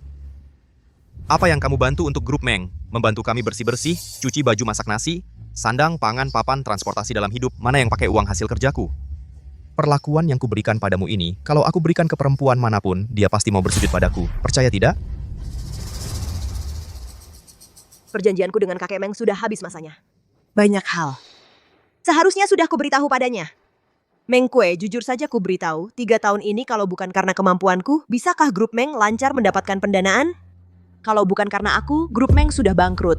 Apa yang kamu bantu untuk grup Meng? Membantu kami bersih-bersih, cuci baju masak nasi, sandang, pangan, papan, transportasi dalam hidup, mana yang pakai uang hasil kerjaku? Perlakuan yang kuberikan padamu ini, kalau aku berikan ke perempuan manapun, dia pasti mau bersujud padaku. Percaya tidak? Perjanjianku dengan kakek Meng sudah habis masanya. Banyak hal seharusnya sudah kuberitahu padanya. Meng Kue, jujur saja kuberitahu, 3 tahun ini kalau bukan karena kemampuanku, bisakah grup Meng lancar mendapatkan pendanaan? Kalau bukan karena aku, grup Meng sudah bangkrut.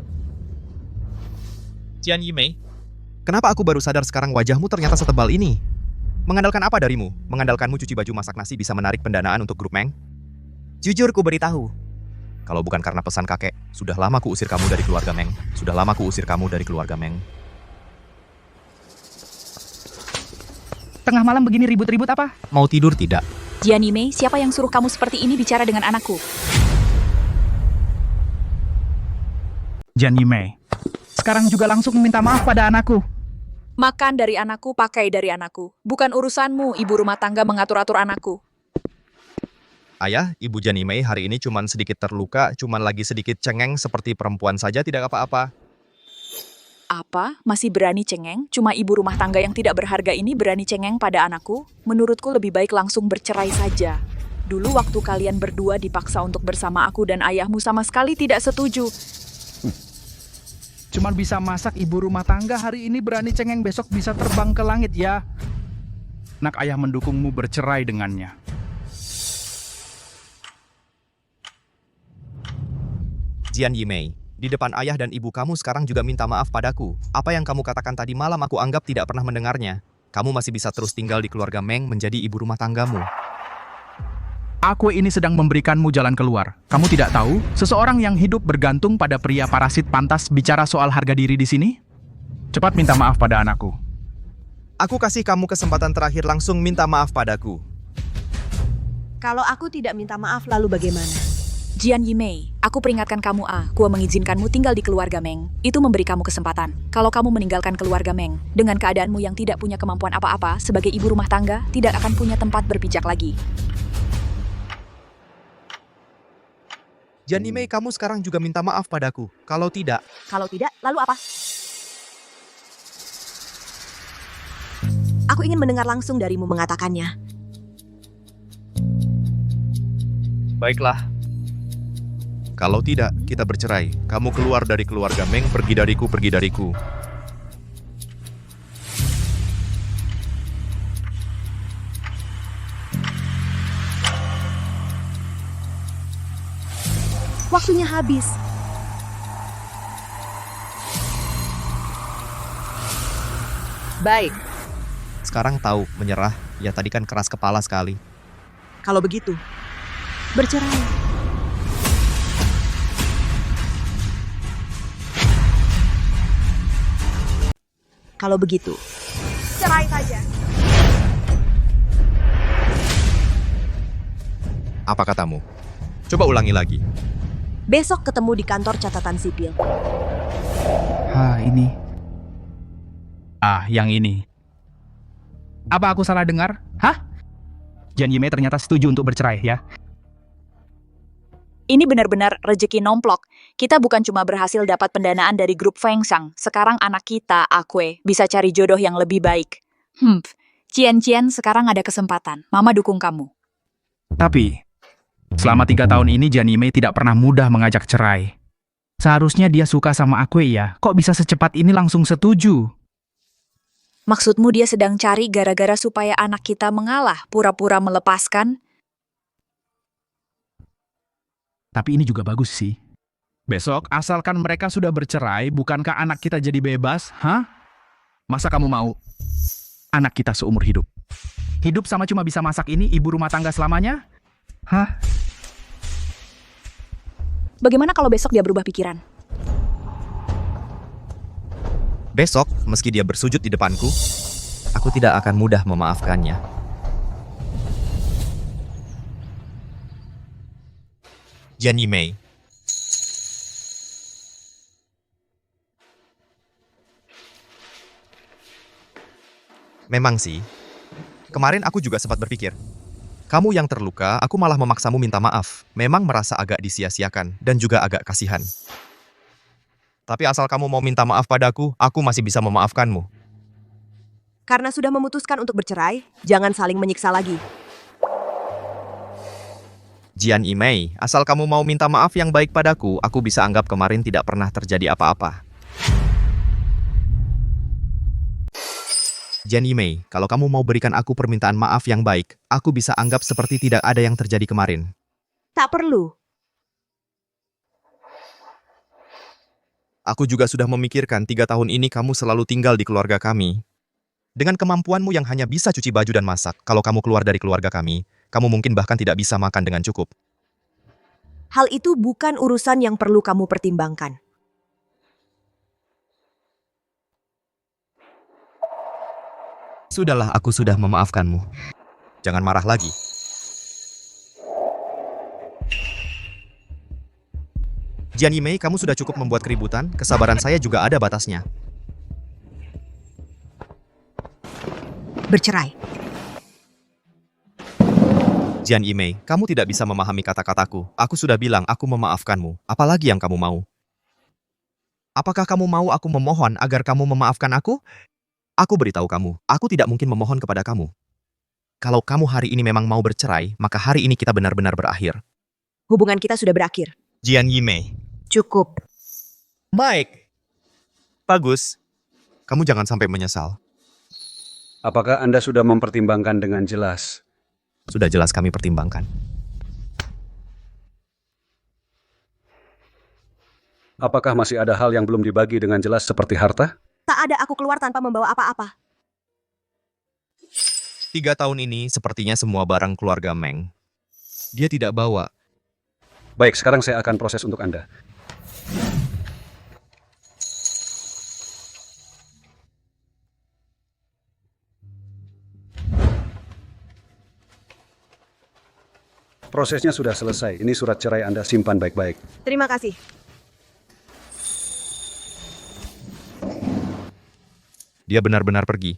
Jiani Mei, kenapa aku baru sadar sekarang wajahmu ternyata setebal ini? Mengandalkan apa darimu? Mengandalkanmu cuci baju masak nasi bisa menarik pendanaan untuk grup Meng? Jujur kuberitahu, kalau bukan karena pesan kakek, sudah lama kuusir kamu dari keluarga Meng. Sudah lama kuusir kamu dari keluarga Meng. Tengah malam begini ribut-ribut apa? Mau tidur tidak? Jiani Mei, siapa yang suruh kamu seperti ini bicara dengan anakku? Jiani Mei, sekarang juga langsung minta maaf pada anakku. Makan dari anakku, pakai dari anakku. Bukan urusanmu, ibu rumah tangga mengatur-atur anakku. Ayah, Ibu Jiani Mei hari ini cuman sedikit terluka, cuman lagi sedikit cengeng seperti perempuan saja, tidak apa-apa. Apa? Masih berani cengeng? Cuma ibu rumah tangga yang tidak berharga ini berani cengeng pada anakku? Menurutku lebih baik langsung bercerai saja. Dulu waktu kalian berdua dipaksa untuk bersama aku dan ayahmu sama sekali tidak setuju. Cuman bisa masak ibu rumah tangga hari ini berani cengeng besok bisa terbang ke langit ya. Nak ayah mendukungmu bercerai dengannya. Jiani Mei, di depan ayah dan ibu kamu sekarang juga minta maaf padaku. Apa yang kamu katakan tadi malam aku anggap tidak pernah mendengarnya. Kamu masih bisa terus tinggal di keluarga Meng menjadi ibu rumah tanggamu. Aku ini sedang memberikanmu jalan keluar. Kamu tidak tahu, seseorang yang hidup bergantung pada pria parasit pantas bicara soal harga diri di sini? Cepat minta maaf pada anakku. Aku kasih kamu kesempatan terakhir langsung minta maaf padaku. Kalau aku tidak minta maaf lalu bagaimana? Jiani Mei, aku peringatkan kamu aku mengizinkanmu tinggal di keluarga Meng. Itu memberi kamu kesempatan. Kalau kamu meninggalkan keluarga Meng, dengan keadaanmu yang tidak punya kemampuan apa-apa sebagai ibu rumah tangga, tidak akan punya tempat berpijak lagi. Jiani Mei, kamu sekarang juga minta maaf padaku. Kalau tidak, lalu apa? Aku ingin mendengar langsung darimu mengatakannya. baiklah. Kalau tidak, kita bercerai. Kamu keluar dari keluarga Meng, pergi dariku, pergi dariku. Waktunya habis. Baik. Sekarang tahu, menyerah. Ya tadi kan keras kepala sekali. Kalau begitu, bercerai. Kalau begitu, cerai saja. Apa katamu? Coba ulangi lagi. Besok ketemu di kantor catatan sipil. Ini. Yang ini. Apa aku salah dengar? Jiani Mei ternyata setuju untuk bercerai, ya? Ini benar-benar rejeki nomplok. Kita bukan cuma berhasil dapat pendanaan dari grup Feng Shang, sekarang anak kita, Akwe, bisa cari jodoh yang lebih baik. Cian, sekarang ada kesempatan. Mama dukung kamu. Tapi, selama 3 tahun ini Jian Yimei tidak pernah mudah mengajak cerai. Seharusnya dia suka sama Akwe ya, kok bisa secepat ini langsung setuju? Maksudmu dia sedang cari gara-gara supaya anak kita mengalah, pura-pura melepaskan? Tapi ini juga bagus sih. Besok, asalkan mereka sudah bercerai, bukankah anak kita jadi bebas? Hah? Masa kamu mau anak kita seumur hidup? Hidup sama cuma bisa masak ini, ibu rumah tangga selamanya? Hah? Bagaimana kalau besok dia berubah pikiran? Besok, meski dia bersujud di depanku, aku tidak akan mudah memaafkannya. Jian Yimei. Memang sih, kemarin aku juga sempat berpikir, kamu yang terluka, aku malah memaksamu minta maaf. Memang merasa agak disia-siakan dan juga agak kasihan. Tapi asal kamu mau minta maaf padaku, aku masih bisa memaafkanmu. Karena sudah memutuskan untuk bercerai, jangan saling menyiksa lagi. Jian Yimei, asal kamu mau minta maaf yang baik padaku, aku bisa anggap kemarin tidak pernah terjadi apa-apa. Jian Yimei, kalau kamu mau berikan aku permintaan maaf yang baik, aku bisa anggap seperti tidak ada yang terjadi kemarin. Tak perlu. Aku juga sudah memikirkan 3 tahun ini kamu selalu tinggal di keluarga kami. Dengan kemampuanmu yang hanya bisa cuci baju dan masak, kalau kamu keluar dari keluarga kami, kamu mungkin bahkan tidak bisa makan dengan cukup. Hal itu bukan urusan yang perlu kamu pertimbangkan. Sudahlah, aku sudah memaafkanmu. Jangan marah lagi. Jian Yimei, kamu sudah cukup membuat keributan, kesabaran saya juga ada batasnya. Bercerai. Jian Yimei, kamu tidak bisa memahami kata-kataku. Aku sudah bilang aku memaafkanmu. Apalagi yang kamu mau? Apakah kamu mau aku memohon agar kamu memaafkan aku? Aku beritahu kamu, aku tidak mungkin memohon kepada kamu. Kalau kamu hari ini memang mau bercerai, maka hari ini kita benar-benar berakhir. Hubungan kita sudah berakhir. Jian Yimei. Cukup. Baik. Bagus. Kamu jangan sampai menyesal. Apakah Anda sudah mempertimbangkan dengan jelas? Sudah jelas kami pertimbangkan. Apakah masih ada hal yang belum dibagi dengan jelas seperti harta? Tak ada aku keluar tanpa membawa apa-apa. 3 tahun ini sepertinya semua barang keluarga Meng. Dia tidak bawa. Baik, sekarang saya akan proses untuk Anda. Prosesnya sudah selesai. Ini surat cerai Anda, simpan baik-baik. Terima kasih. Dia benar-benar pergi.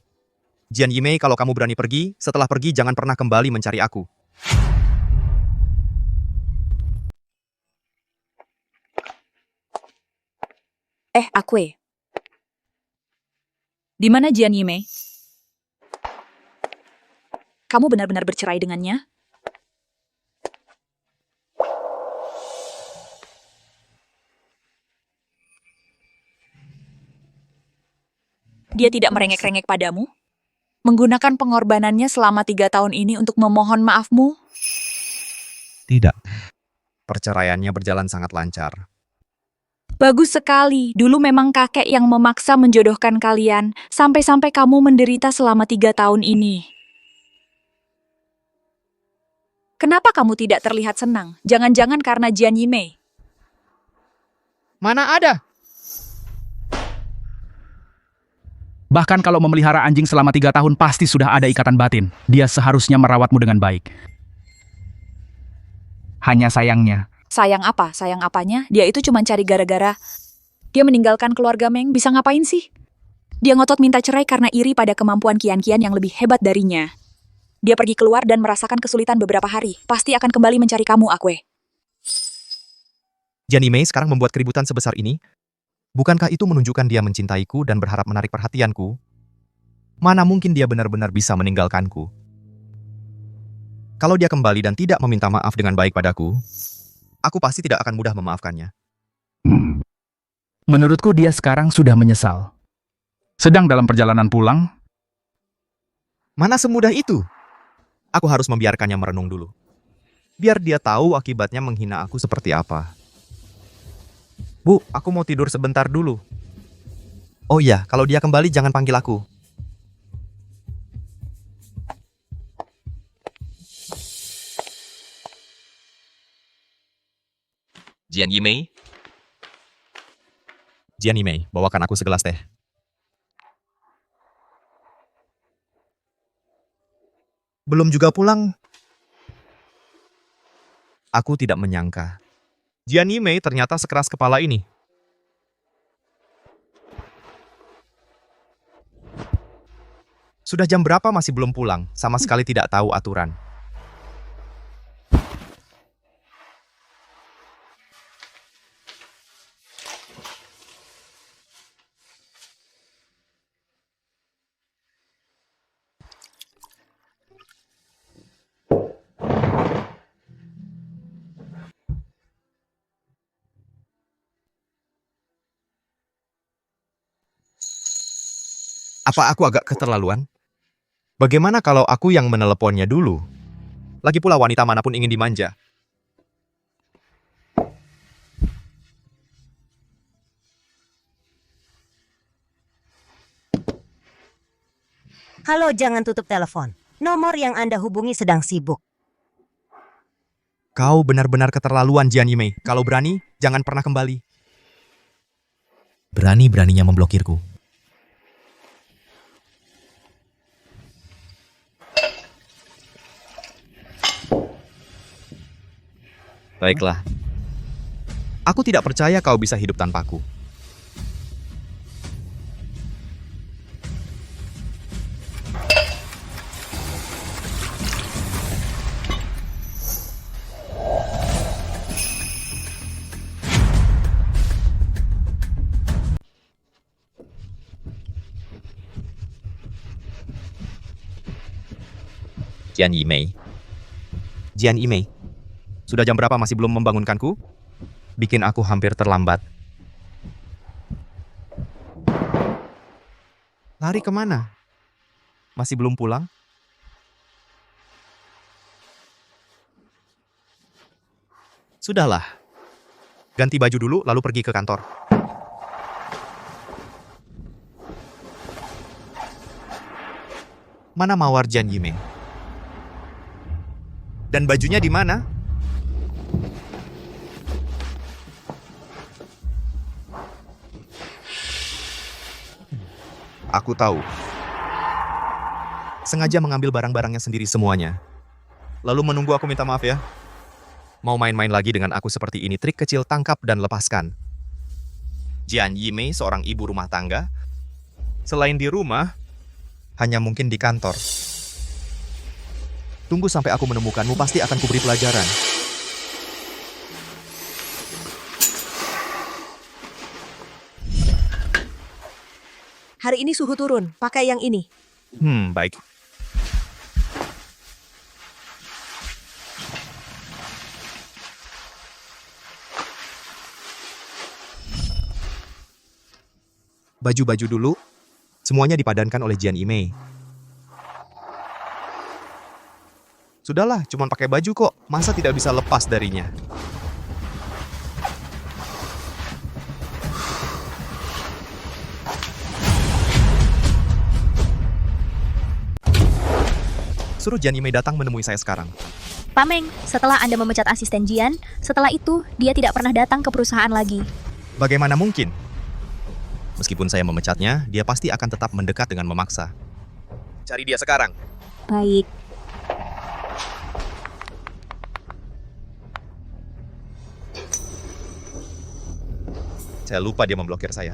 Jian Yimei, kalau kamu berani pergi, setelah pergi jangan pernah kembali mencari aku. Akwe. Di mana Jian Yimei? Kamu benar-benar bercerai dengannya? Dia tidak merengek-rengek padamu? Menggunakan pengorbanannya selama 3 tahun ini untuk memohon maafmu? Tidak. Perceraiannya berjalan sangat lancar. Bagus sekali. Dulu memang kakek yang memaksa menjodohkan kalian, sampai-sampai kamu menderita selama 3 tahun ini. Kenapa kamu tidak terlihat senang? Jangan-jangan karena Jian Yimei? Mana ada? Bahkan kalau memelihara anjing selama 3 tahun pasti sudah ada ikatan batin. Dia seharusnya merawatmu dengan baik. Hanya sayangnya. Sayang apa? Sayang apanya? Dia itu cuma cari gara-gara. Dia meninggalkan keluarga Meng, bisa ngapain sih? Dia ngotot minta cerai karena iri pada kemampuan Kian-Kian yang lebih hebat darinya. Dia pergi keluar dan merasakan kesulitan beberapa hari. Pasti akan kembali mencari kamu, Akwe. Jian Yimei sekarang membuat keributan sebesar ini? Bukankah itu menunjukkan dia mencintaiku dan berharap menarik perhatianku? Mana mungkin dia benar-benar bisa meninggalkanku? Kalau dia kembali dan tidak meminta maaf dengan baik padaku, aku pasti tidak akan mudah memaafkannya. Menurutku dia sekarang sudah menyesal. Sedang dalam perjalanan pulang. Mana semudah itu? Aku harus membiarkannya merenung dulu. Biar dia tahu akibatnya menghina aku seperti apa. Bu, aku mau tidur sebentar dulu. Oh iya, kalau dia kembali jangan panggil aku. Jian Yimei? Jian Yimei, bawakan aku segelas teh. Belum juga pulang. Aku tidak menyangka. Jian Yimei ternyata sekeras kepala ini. Sudah jam berapa masih belum pulang? Sama sekali tidak tahu aturan. Apa aku agak keterlaluan? Bagaimana kalau aku yang meneleponnya dulu? Lagi pula wanita manapun ingin dimanja. Halo, jangan tutup telepon. Nomor yang Anda hubungi sedang sibuk. Kau benar-benar keterlaluan, Jian Yimei. Kalau berani, jangan pernah kembali. Berani-beraninya memblokirku. Baiklah. Aku tidak percaya kau bisa hidup tanpaku. Jian Yimei. Jian Yimei. Sudah jam berapa masih belum membangunkanku? Bikin aku hampir terlambat. Lari kemana? Masih belum pulang? Sudahlah. Ganti baju dulu lalu pergi ke kantor. Mana mawar Jian Yimei? Dan bajunya di mana? Aku tahu. Sengaja mengambil barang-barangnya sendiri semuanya. Lalu menunggu aku minta maaf ya. Mau main-main lagi dengan aku seperti ini, trik kecil tangkap dan lepaskan. Jian Yimei seorang ibu rumah tangga. Selain di rumah, hanya mungkin di kantor. Tunggu sampai aku menemukanmu, pasti akan kuberi pelajaran. Hari ini suhu turun, pakai yang ini. Baik. Baju-baju dulu, semuanya dipadankan oleh Jian Yimei. Sudahlah, cuma pakai baju kok, masa tidak bisa lepas darinya? Suruh Jian Yimei datang menemui saya sekarang. Pak Meng, setelah Anda memecat asisten Jian, setelah itu dia tidak pernah datang ke perusahaan lagi. Bagaimana mungkin? Meskipun saya memecatnya, dia pasti akan tetap mendekat dengan memaksa. Cari dia sekarang. Baik. Saya lupa dia memblokir saya.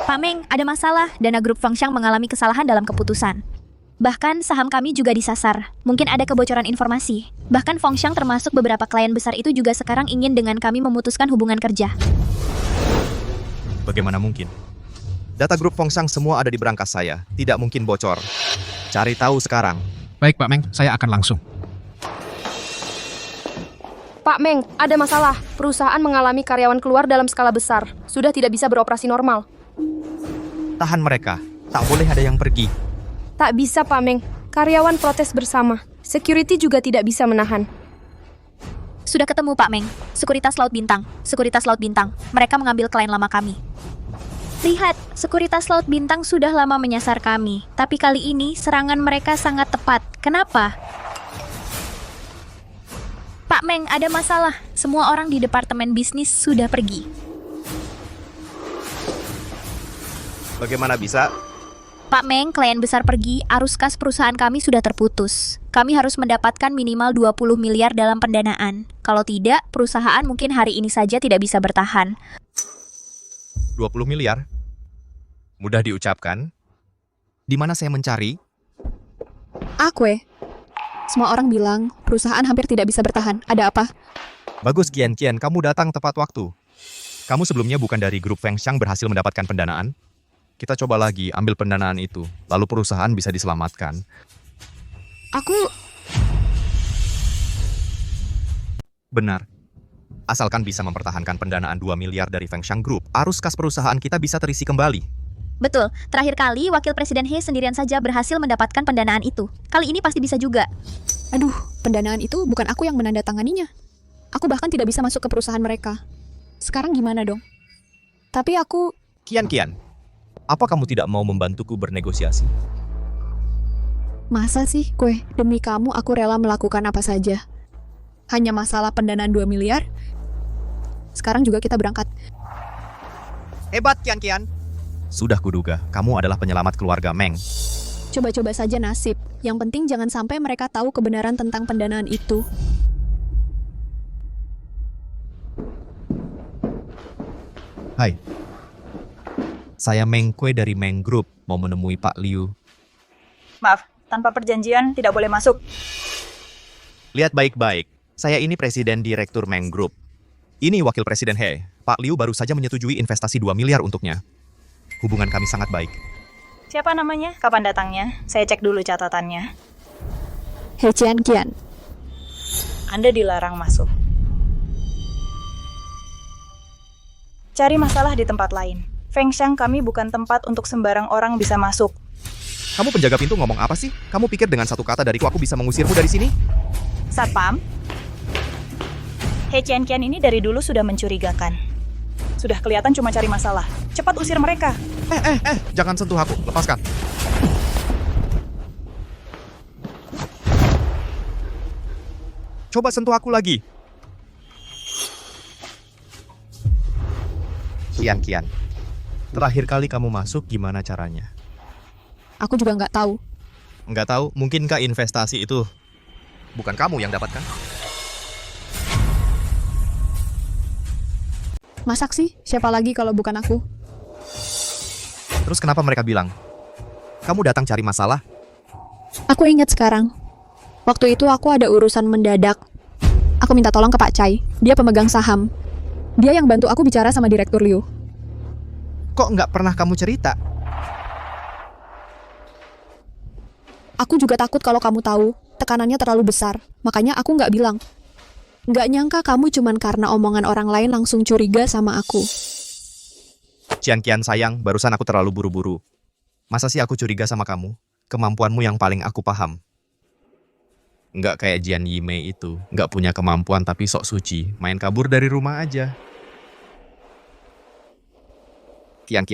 Pak Meng, ada masalah. Dana grup Fengxiang mengalami kesalahan dalam keputusan. Bahkan saham kami juga disasar. Mungkin ada kebocoran informasi. Bahkan Fengxiang termasuk beberapa klien besar itu juga sekarang ingin dengan kami memutuskan hubungan kerja. Bagaimana mungkin? Data grup Fengxiang semua ada di berangkas saya. Tidak mungkin bocor. Cari tahu sekarang. Baik Pak Meng, saya akan langsung. Pak Meng, ada masalah. Perusahaan mengalami karyawan keluar dalam skala besar. Sudah tidak bisa beroperasi normal. Tahan mereka. Tak boleh ada yang pergi. Tak bisa, Pak Meng. Karyawan protes bersama. Security juga tidak bisa menahan. Sudah ketemu Pak Meng. Sekuritas Laut Bintang. Sekuritas Laut Bintang. Mereka mengambil klien lama kami. Lihat, Sekuritas Laut Bintang sudah lama menyasar kami. Tapi kali ini serangan mereka sangat tepat. Kenapa? Pak Meng, ada masalah. Semua orang di departemen bisnis sudah pergi. Bagaimana bisa? Pak Meng, klien besar pergi, arus kas perusahaan kami sudah terputus. Kami harus mendapatkan minimal 20 miliar dalam pendanaan. Kalau tidak, perusahaan mungkin hari ini saja tidak bisa bertahan. 20 miliar? Mudah diucapkan. Di mana saya mencari? Semua orang bilang perusahaan hampir tidak bisa bertahan. Ada apa? Bagus Kian, kamu datang tepat waktu. Kamu sebelumnya bukan dari grup Fengxiang berhasil mendapatkan pendanaan? Kita coba lagi ambil pendanaan itu, lalu perusahaan bisa diselamatkan. Benar. Asalkan bisa mempertahankan pendanaan 2 miliar dari Fengxiang Group, arus kas perusahaan kita bisa terisi kembali. Betul, terakhir kali Wakil Presiden He sendirian saja berhasil mendapatkan pendanaan itu. Kali ini pasti bisa juga. Aduh, pendanaan itu bukan aku yang menandatanganinya. Aku bahkan tidak bisa masuk ke perusahaan mereka. Sekarang gimana dong? Tapi aku... Kian, apa kamu tidak mau membantuku bernegosiasi? Masa sih, kue? Demi kamu aku rela melakukan apa saja. Hanya masalah pendanaan 2 miliar? Sekarang juga kita berangkat. Hebat Kian. Sudah kuduga, kamu adalah penyelamat keluarga Meng. Coba-coba saja nasib. Yang penting jangan sampai mereka tahu kebenaran tentang pendanaan itu. Hai. Saya Meng Kue dari Meng Group, mau menemui Pak Liu. Maaf, tanpa perjanjian tidak boleh masuk. Lihat baik-baik, saya ini Presiden Direktur Meng Group. Ini Wakil Presiden He. Pak Liu baru saja menyetujui investasi 2 miliar untuknya. Hubungan kami sangat baik. Siapa namanya? Kapan datangnya? Saya cek dulu catatannya. He Kian. Anda dilarang masuk. Cari masalah di tempat lain. Fengxiang kami bukan tempat untuk sembarang orang bisa masuk. Kamu penjaga pintu ngomong apa sih? Kamu pikir dengan satu kata dariku aku bisa mengusirmu dari sini? Satpam, He Kian ini dari dulu sudah mencurigakan. Sudah kelihatan cuma cari masalah. Cepat usir mereka. Jangan sentuh aku, lepaskan. Coba sentuh aku lagi. Kian. Terakhir kali kamu masuk gimana caranya? Aku juga nggak tahu. Nggak tahu, mungkinkah investasi itu bukan kamu yang dapatkan? Masak sih, siapa lagi kalau bukan aku? Terus kenapa mereka bilang, kamu datang cari masalah? Aku ingat sekarang. Waktu itu aku ada urusan mendadak. Aku minta tolong ke Pak Chai. Dia pemegang saham. Dia yang bantu aku bicara sama Direktur Liu. Kok nggak pernah kamu cerita? Aku juga takut kalau kamu tahu. Tekanannya terlalu besar. Makanya aku nggak bilang. Nggak nyangka kamu cuman karena omongan orang lain langsung curiga sama aku. Kian sayang, barusan aku terlalu buru-buru. Masa sih aku curiga sama kamu? Kemampuanmu yang paling aku paham. Nggak kayak Jian Yimei itu. Nggak punya kemampuan tapi sok suci. Main kabur dari rumah aja. Kian,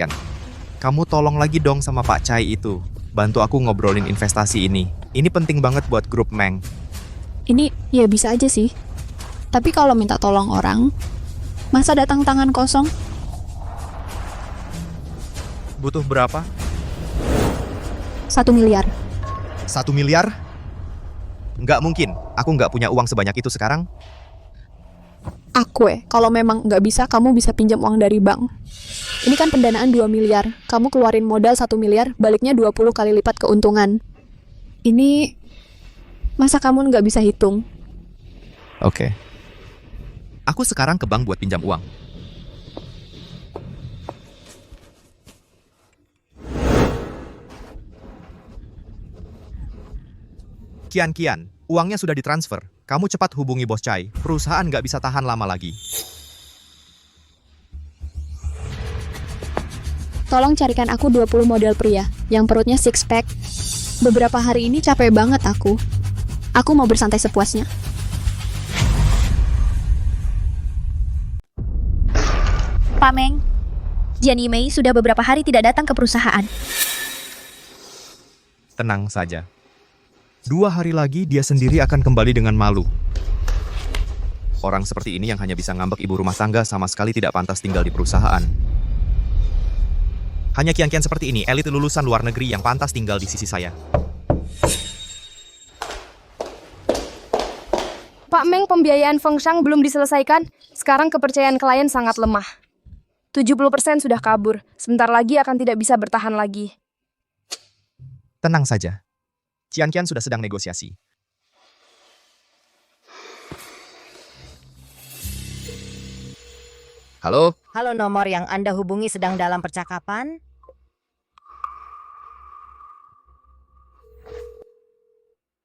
kamu tolong lagi dong sama Pak Chai itu. Bantu aku ngobrolin investasi ini. Ini penting banget buat grup Meng. Ini ya bisa aja sih. Tapi kalau minta tolong orang, masa datang tangan kosong? Butuh berapa? 1 miliar. 1 miliar? Nggak mungkin. Aku nggak punya uang sebanyak itu sekarang. Kalau memang nggak bisa, kamu bisa pinjam uang dari bank. Ini kan pendanaan 2 miliar. Kamu keluarin modal 1 miliar, baliknya 20 kali lipat keuntungan. Ini... Masa kamu nggak bisa hitung? Oke. Aku sekarang ke bank buat pinjam uang. Kian, uangnya sudah ditransfer. Kamu cepat hubungi Bos Chai. Perusahaan nggak bisa tahan lama lagi. Tolong carikan aku 20 model pria yang perutnya six pack. Beberapa hari ini capek banget aku. Aku mau bersantai sepuasnya. Pak Meng, Jian Yimei sudah beberapa hari tidak datang ke perusahaan. Tenang saja. 2 hari lagi dia sendiri akan kembali dengan malu. Orang seperti ini yang hanya bisa ngambek ibu rumah tangga sama sekali tidak pantas tinggal di perusahaan. Hanya kian-kian seperti ini, elit lulusan luar negeri yang pantas tinggal di sisi saya. Pak Meng, pembiayaan Feng Shang belum diselesaikan. Sekarang kepercayaan klien sangat lemah. 70% sudah kabur. Sebentar lagi akan tidak bisa bertahan lagi. Tenang saja. Kian-kian sudah sedang negosiasi. Halo? Halo, nomor yang Anda hubungi sedang dalam percakapan.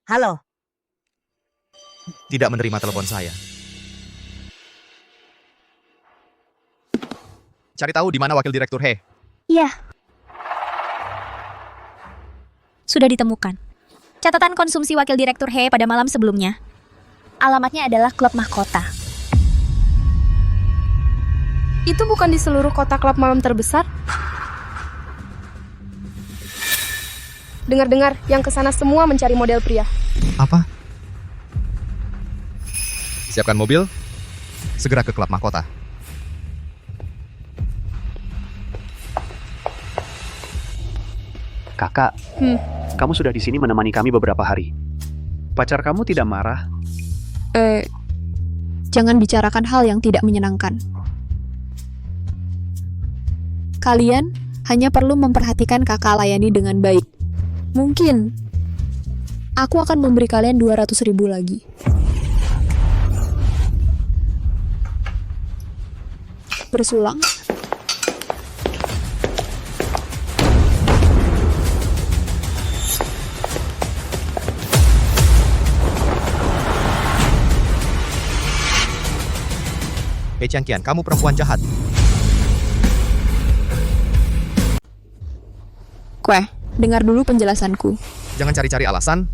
Halo? Tidak menerima telepon saya. Cari tahu di mana wakil direktur He. Iya. Sudah ditemukan. Catatan konsumsi wakil direktur He pada malam sebelumnya. Alamatnya adalah klub mahkota. Itu bukan di seluruh kota klub malam terbesar? Dengar-dengar, yang kesana semua mencari model pria. Apa? Siapkan mobil, segera ke klub mahkota. Kakak, kamu sudah di sini menemani kami beberapa hari. Pacar kamu tidak marah? Jangan bicarakan hal yang tidak menyenangkan. Kalian hanya perlu memperhatikan kakak layani dengan baik. Mungkin aku akan memberi kalian 200.000 lagi. Bersulang. Hei Kian, kamu perempuan jahat. Kue, dengar dulu penjelasanku. Jangan cari-cari alasan.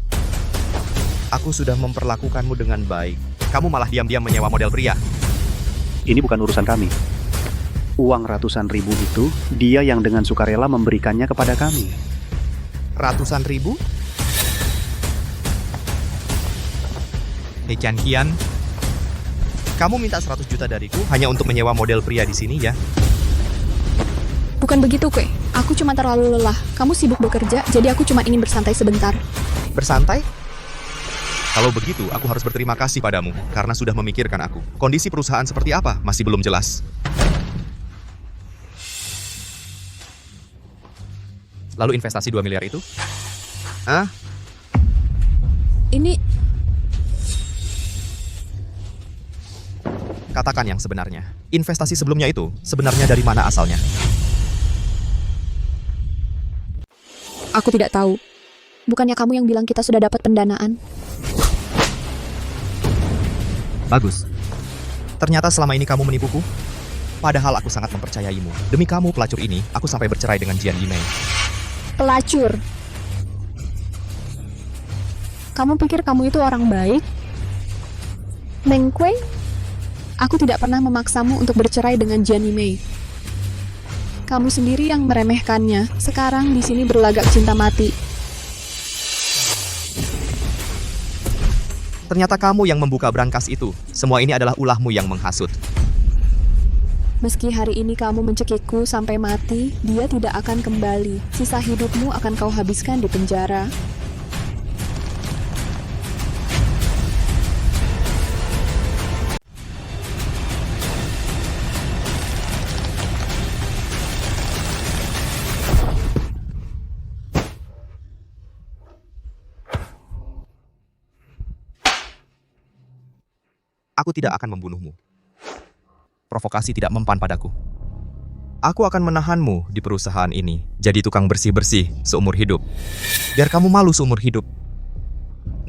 Aku sudah memperlakukanmu dengan baik. Kamu malah diam-diam menyewa model pria. Ini bukan urusan kami. Uang ratusan ribu itu, dia yang dengan sukarela memberikannya kepada kami. Ratusan ribu? Hei Kian, kamu minta 100 juta dariku hanya untuk menyewa model pria di sini ya? Bukan begitu, Kue. Aku cuma terlalu lelah. Kamu sibuk bekerja, jadi aku cuma ingin bersantai sebentar. Bersantai? Kalau begitu, aku harus berterima kasih padamu karena sudah memikirkan aku. Kondisi perusahaan seperti apa masih belum jelas. Lalu investasi 2 miliar itu? Hah? Ini... Katakan yang sebenarnya. Investasi sebelumnya itu sebenarnya dari mana asalnya? Aku tidak tahu. Bukannya kamu yang bilang kita sudah dapat pendanaan? Bagus. Ternyata selama ini kamu menipuku. Padahal aku sangat mempercayaimu. Demi kamu pelacur ini, aku sampai bercerai dengan Jian Yimei. Pelacur? Kamu pikir kamu itu orang baik? Meng Kuei? Aku tidak pernah memaksamu untuk bercerai dengan Jian Yimei. Kamu sendiri yang meremehkannya. Sekarang di sini berlagak cinta mati. Ternyata kamu yang membuka brankas itu. Semua ini adalah ulahmu yang menghasut. Meski hari ini kamu mencekikku sampai mati, dia tidak akan kembali. Sisa hidupmu akan kau habiskan di penjara. aku tidak akan membunuhmu. Provokasi tidak mempan padaku. Aku akan menahanmu di perusahaan ini, jadi tukang bersih-bersih seumur hidup. Biar kamu malu seumur hidup.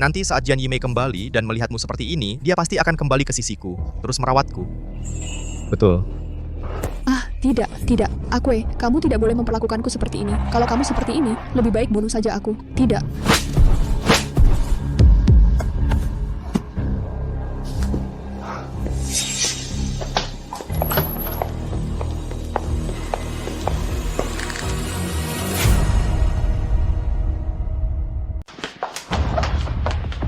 Nanti saat Jian Yimei kembali dan melihatmu seperti ini, dia pasti akan kembali ke sisiku, terus merawatku. Betul. Tidak. Akue, kamu tidak boleh memperlakukanku seperti ini. Kalau kamu seperti ini, lebih baik bunuh saja aku. Tidak.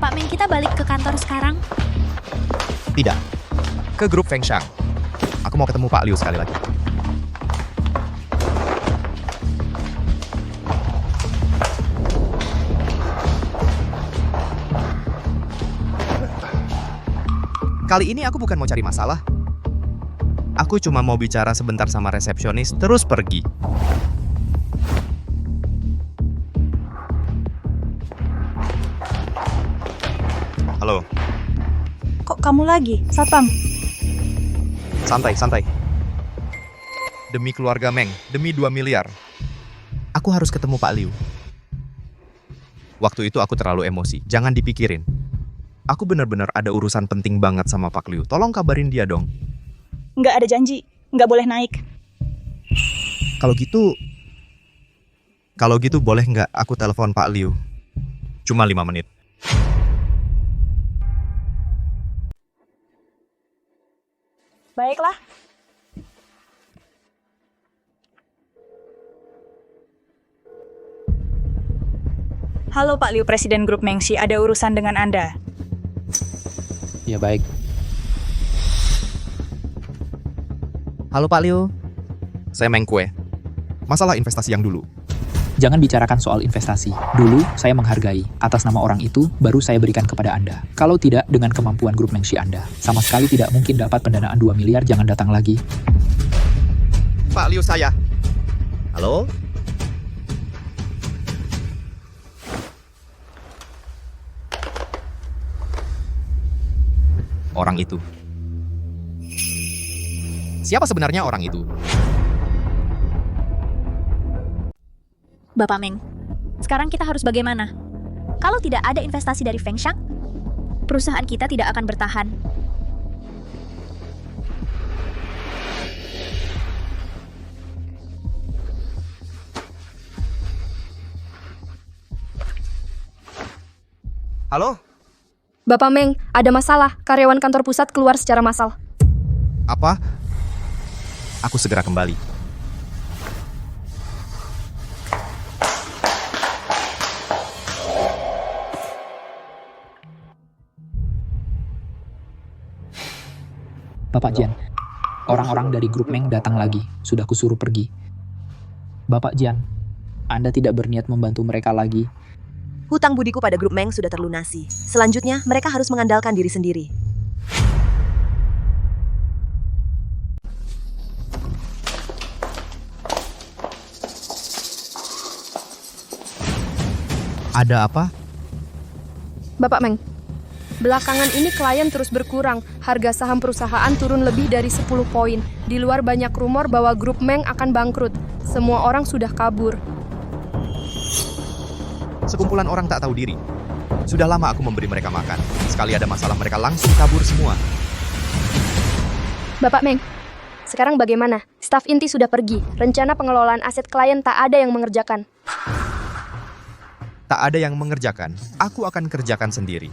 Pak Meng, kita balik ke kantor sekarang. Tidak. Ke grup Feng Shang. Aku mau ketemu Pak Liu sekali lagi. Kali ini aku bukan mau cari masalah. Aku cuma mau bicara sebentar sama resepsionis, terus pergi. Halo. Kok kamu lagi, Satpam? Santai. Demi keluarga Meng, demi 2 miliar. Aku harus ketemu Pak Liu. Waktu itu aku terlalu emosi, jangan dipikirin. Aku benar-benar ada urusan penting banget sama Pak Liu. Tolong kabarin dia dong. Nggak ada janji, nggak boleh naik. Kalau gitu boleh nggak aku telepon Pak Liu? Cuma 5 menit. Baiklah. Halo Pak Liu, Presiden Grup Mengxi, ada urusan dengan Anda. Ya baik. Halo Pak Liu. Saya Meng Kue. Masalah investasi yang dulu. Jangan bicarakan soal investasi. Dulu, saya menghargai. Atas nama orang itu, baru saya berikan kepada Anda. Kalau tidak, dengan kemampuan grup Mengxi Anda, sama sekali tidak mungkin dapat pendanaan 2 miliar, jangan datang lagi. Pak Liu saya. Halo? Orang itu. Siapa sebenarnya orang itu? Bapak Meng, sekarang kita harus bagaimana? Kalau tidak ada investasi dari Feng Shang, perusahaan kita tidak akan bertahan. Halo? Bapak Meng, ada masalah. Karyawan kantor pusat keluar secara massal. Apa? Aku segera kembali. Bapak Jian, orang-orang dari grup Meng datang lagi. Sudah kusuruh pergi. Bapak Jian, Anda tidak berniat membantu mereka lagi. Hutang budiku pada grup Meng sudah terlunasi. Selanjutnya, mereka harus mengandalkan diri sendiri. Ada apa? Bapak Meng, belakangan ini klien terus berkurang. Harga saham perusahaan turun lebih dari 10 poin. Di luar banyak rumor bahwa grup Meng akan bangkrut. Semua orang sudah kabur. Sekumpulan orang tak tahu diri. Sudah lama aku memberi mereka makan. Sekali ada masalah mereka langsung kabur semua. Bapak Meng, sekarang bagaimana? Staf inti sudah pergi. Rencana pengelolaan aset klien tak ada yang mengerjakan. Tak ada yang mengerjakan. Aku akan kerjakan sendiri.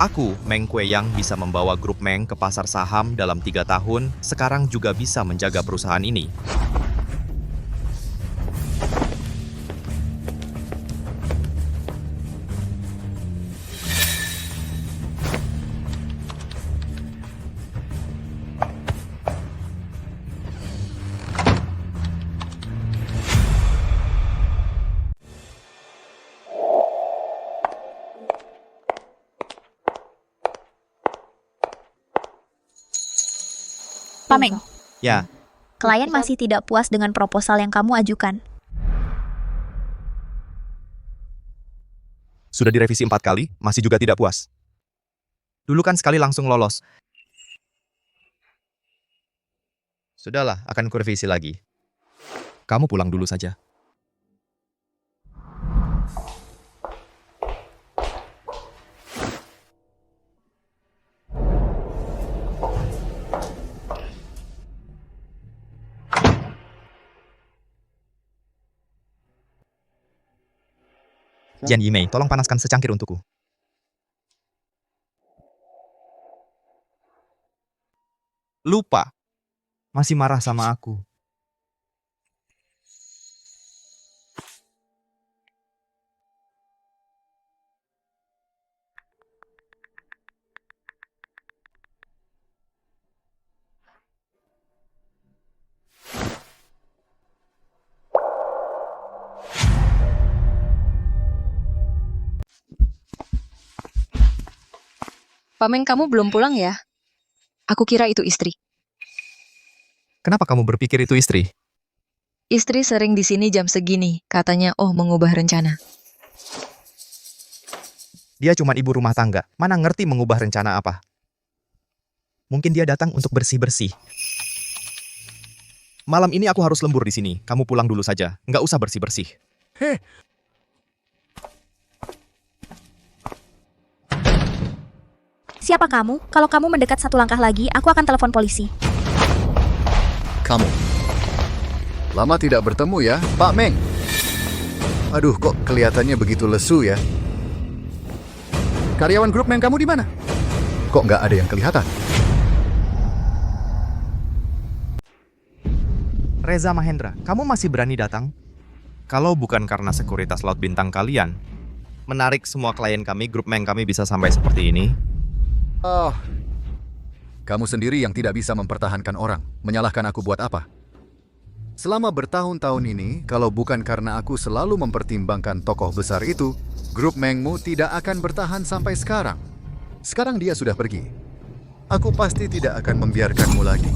Aku, Meng Kue yang bisa membawa grup Meng ke pasar saham dalam 3 tahun, sekarang juga bisa menjaga perusahaan ini. Pak Meng, Ya, klien masih tidak puas dengan proposal yang kamu ajukan. sudah direvisi 4 kali, masih juga tidak puas. Dulu kan sekali langsung lolos. Sudahlah, akan kurevisi lagi. Kamu pulang dulu saja. Jian Yimei, tolong panaskan secangkir untukku. Lupa. Masih marah sama aku. Pak Meng, kamu belum pulang ya? Aku kira itu istri. Kenapa kamu berpikir itu istri? Istri sering di sini jam segini, katanya mengubah rencana. Dia cuma ibu rumah tangga, mana ngerti mengubah rencana apa. Mungkin dia datang untuk bersih-bersih. Malam ini aku harus lembur di sini, kamu pulang dulu saja, nggak usah bersih-bersih. Heh, Siapa kamu? Kalau kamu mendekat satu langkah lagi, aku akan telepon polisi. kamu. Lama tidak bertemu ya, Pak Meng. Aduh, kok kelihatannya begitu lesu ya. Karyawan grup Meng kamu di mana? Kok nggak ada yang kelihatan? Reza Mahendra, kamu masih berani datang? Kalau bukan karena sekuritas laut bintang kalian, menarik semua klien kami, grup Meng kami bisa sampai seperti ini. Oh, kamu sendiri yang tidak bisa mempertahankan orang. Menyalahkan aku buat apa? Selama bertahun-tahun ini, kalau bukan karena aku selalu mempertimbangkan tokoh besar itu, grup Mengmu tidak akan bertahan sampai sekarang. Sekarang dia sudah pergi. Aku pasti tidak akan membiarkanmu lagi.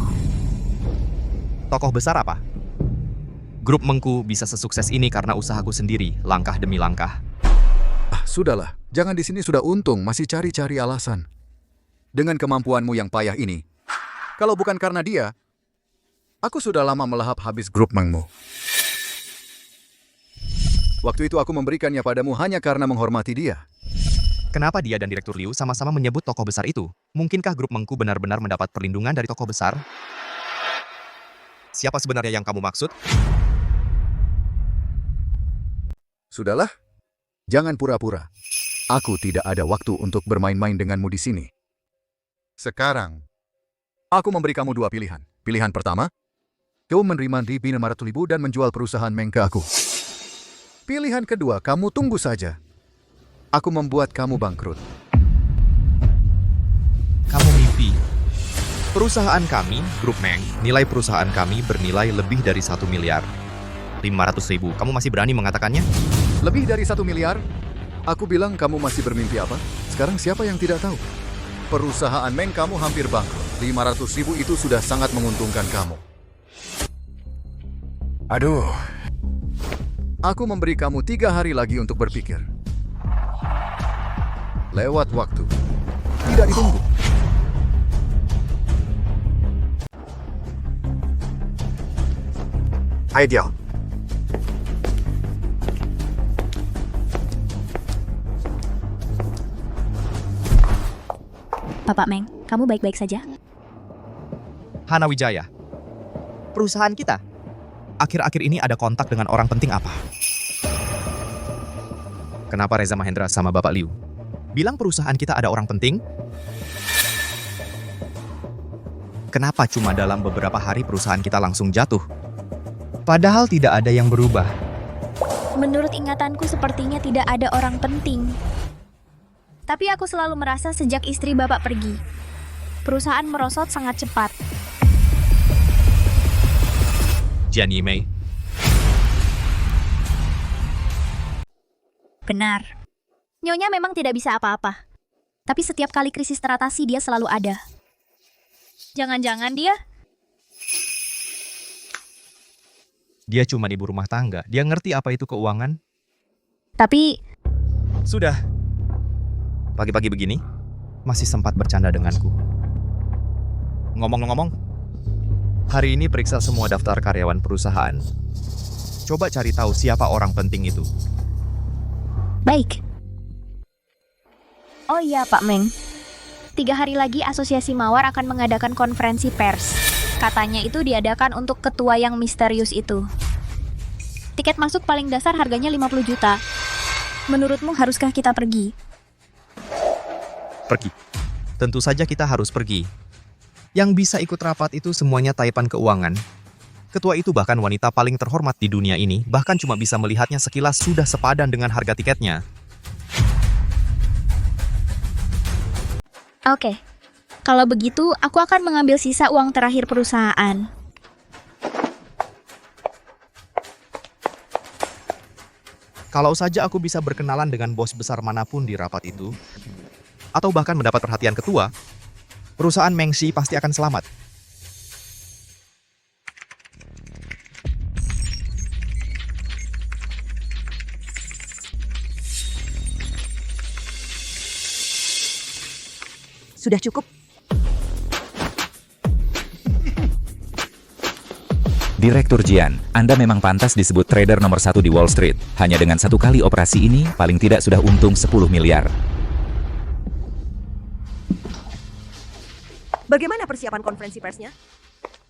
Tokoh besar apa? Grup Mengku bisa sesukses ini karena usahaku sendiri, langkah demi langkah. Ah, sudahlah. Jangan di sini sudah untung, masih cari-cari alasan. Dengan kemampuanmu yang payah ini, kalau bukan karena dia, aku sudah lama melahap habis grup Mengmu. Waktu itu aku memberikannya padamu hanya karena menghormati dia. Kenapa dia dan Direktur Liu sama-sama menyebut tokoh besar itu? Mungkinkah grup Mengku benar-benar mendapat perlindungan dari tokoh besar? Siapa sebenarnya yang kamu maksud? Sudahlah, jangan pura-pura. Aku tidak ada waktu untuk bermain-main denganmu di sini. Sekarang, aku memberi kamu dua pilihan. Pilihan pertama, kamu menerima DP 500.000 dan menjual perusahaan Meng ke aku. Pilihan kedua, kamu tunggu saja. Aku membuat kamu bangkrut. Kamu mimpi. Perusahaan kami, grup Meng, nilai perusahaan kami bernilai lebih dari 1 miliar. 500.000, kamu masih berani mengatakannya? Lebih dari 1 miliar? Aku bilang kamu masih bermimpi apa? Sekarang siapa yang tidak tahu? Perusahaan Meng kamu hampir bangkrut. 500.000 itu sudah sangat menguntungkan kamu. Aduh. Aku memberi kamu 3 hari lagi untuk berpikir. Lewat waktu. Tidak ditunggu. Ideal. Bapak Meng, kamu baik-baik saja? Hana Wijaya. Perusahaan kita. Akhir-akhir ini ada kontak dengan orang penting apa? Kenapa Reza Mahendra sama Bapak Liu bilang perusahaan kita ada orang penting? Kenapa cuma dalam beberapa hari perusahaan kita langsung jatuh? Padahal tidak ada yang berubah. Menurut ingatanku sepertinya tidak ada orang penting. Tapi aku selalu merasa sejak istri Bapak pergi, perusahaan merosot sangat cepat. Jian Yimei. Benar. Nyonya memang tidak bisa apa-apa. Tapi setiap kali krisis teratasi dia selalu ada. Jangan-jangan dia... Dia cuma ibu rumah tangga. Dia ngerti apa itu keuangan. Tapi... Sudah. Pagi-pagi begini, masih sempat bercanda denganku. Ngomong-ngomong, Hari ini periksa semua daftar karyawan perusahaan. Coba cari tahu siapa orang penting itu. Baik. Oh iya, Pak Meng. 3 hari lagi Asosiasi Mawar akan mengadakan konferensi pers. Katanya itu diadakan untuk ketua yang misterius itu. Tiket masuk paling dasar harganya 50 juta. Menurutmu haruskah kita pergi? Pergi. Tentu saja kita harus pergi. Yang bisa ikut rapat itu semuanya taipan keuangan. Ketua itu bahkan wanita paling terhormat di dunia ini, bahkan cuma bisa melihatnya sekilas sudah sepadan dengan harga tiketnya. Oke. Kalau begitu, aku akan mengambil sisa uang terakhir perusahaan. Kalau saja aku bisa berkenalan dengan bos besar manapun di rapat itu, atau bahkan mendapat perhatian ketua, perusahaan Mengxi pasti akan selamat. Sudah cukup. Direktur Jian, Anda memang pantas disebut trader nomor 1 di Wall Street. Hanya dengan 1 kali operasi ini, paling tidak sudah untung 10 miliar. Bagaimana persiapan konferensi persnya?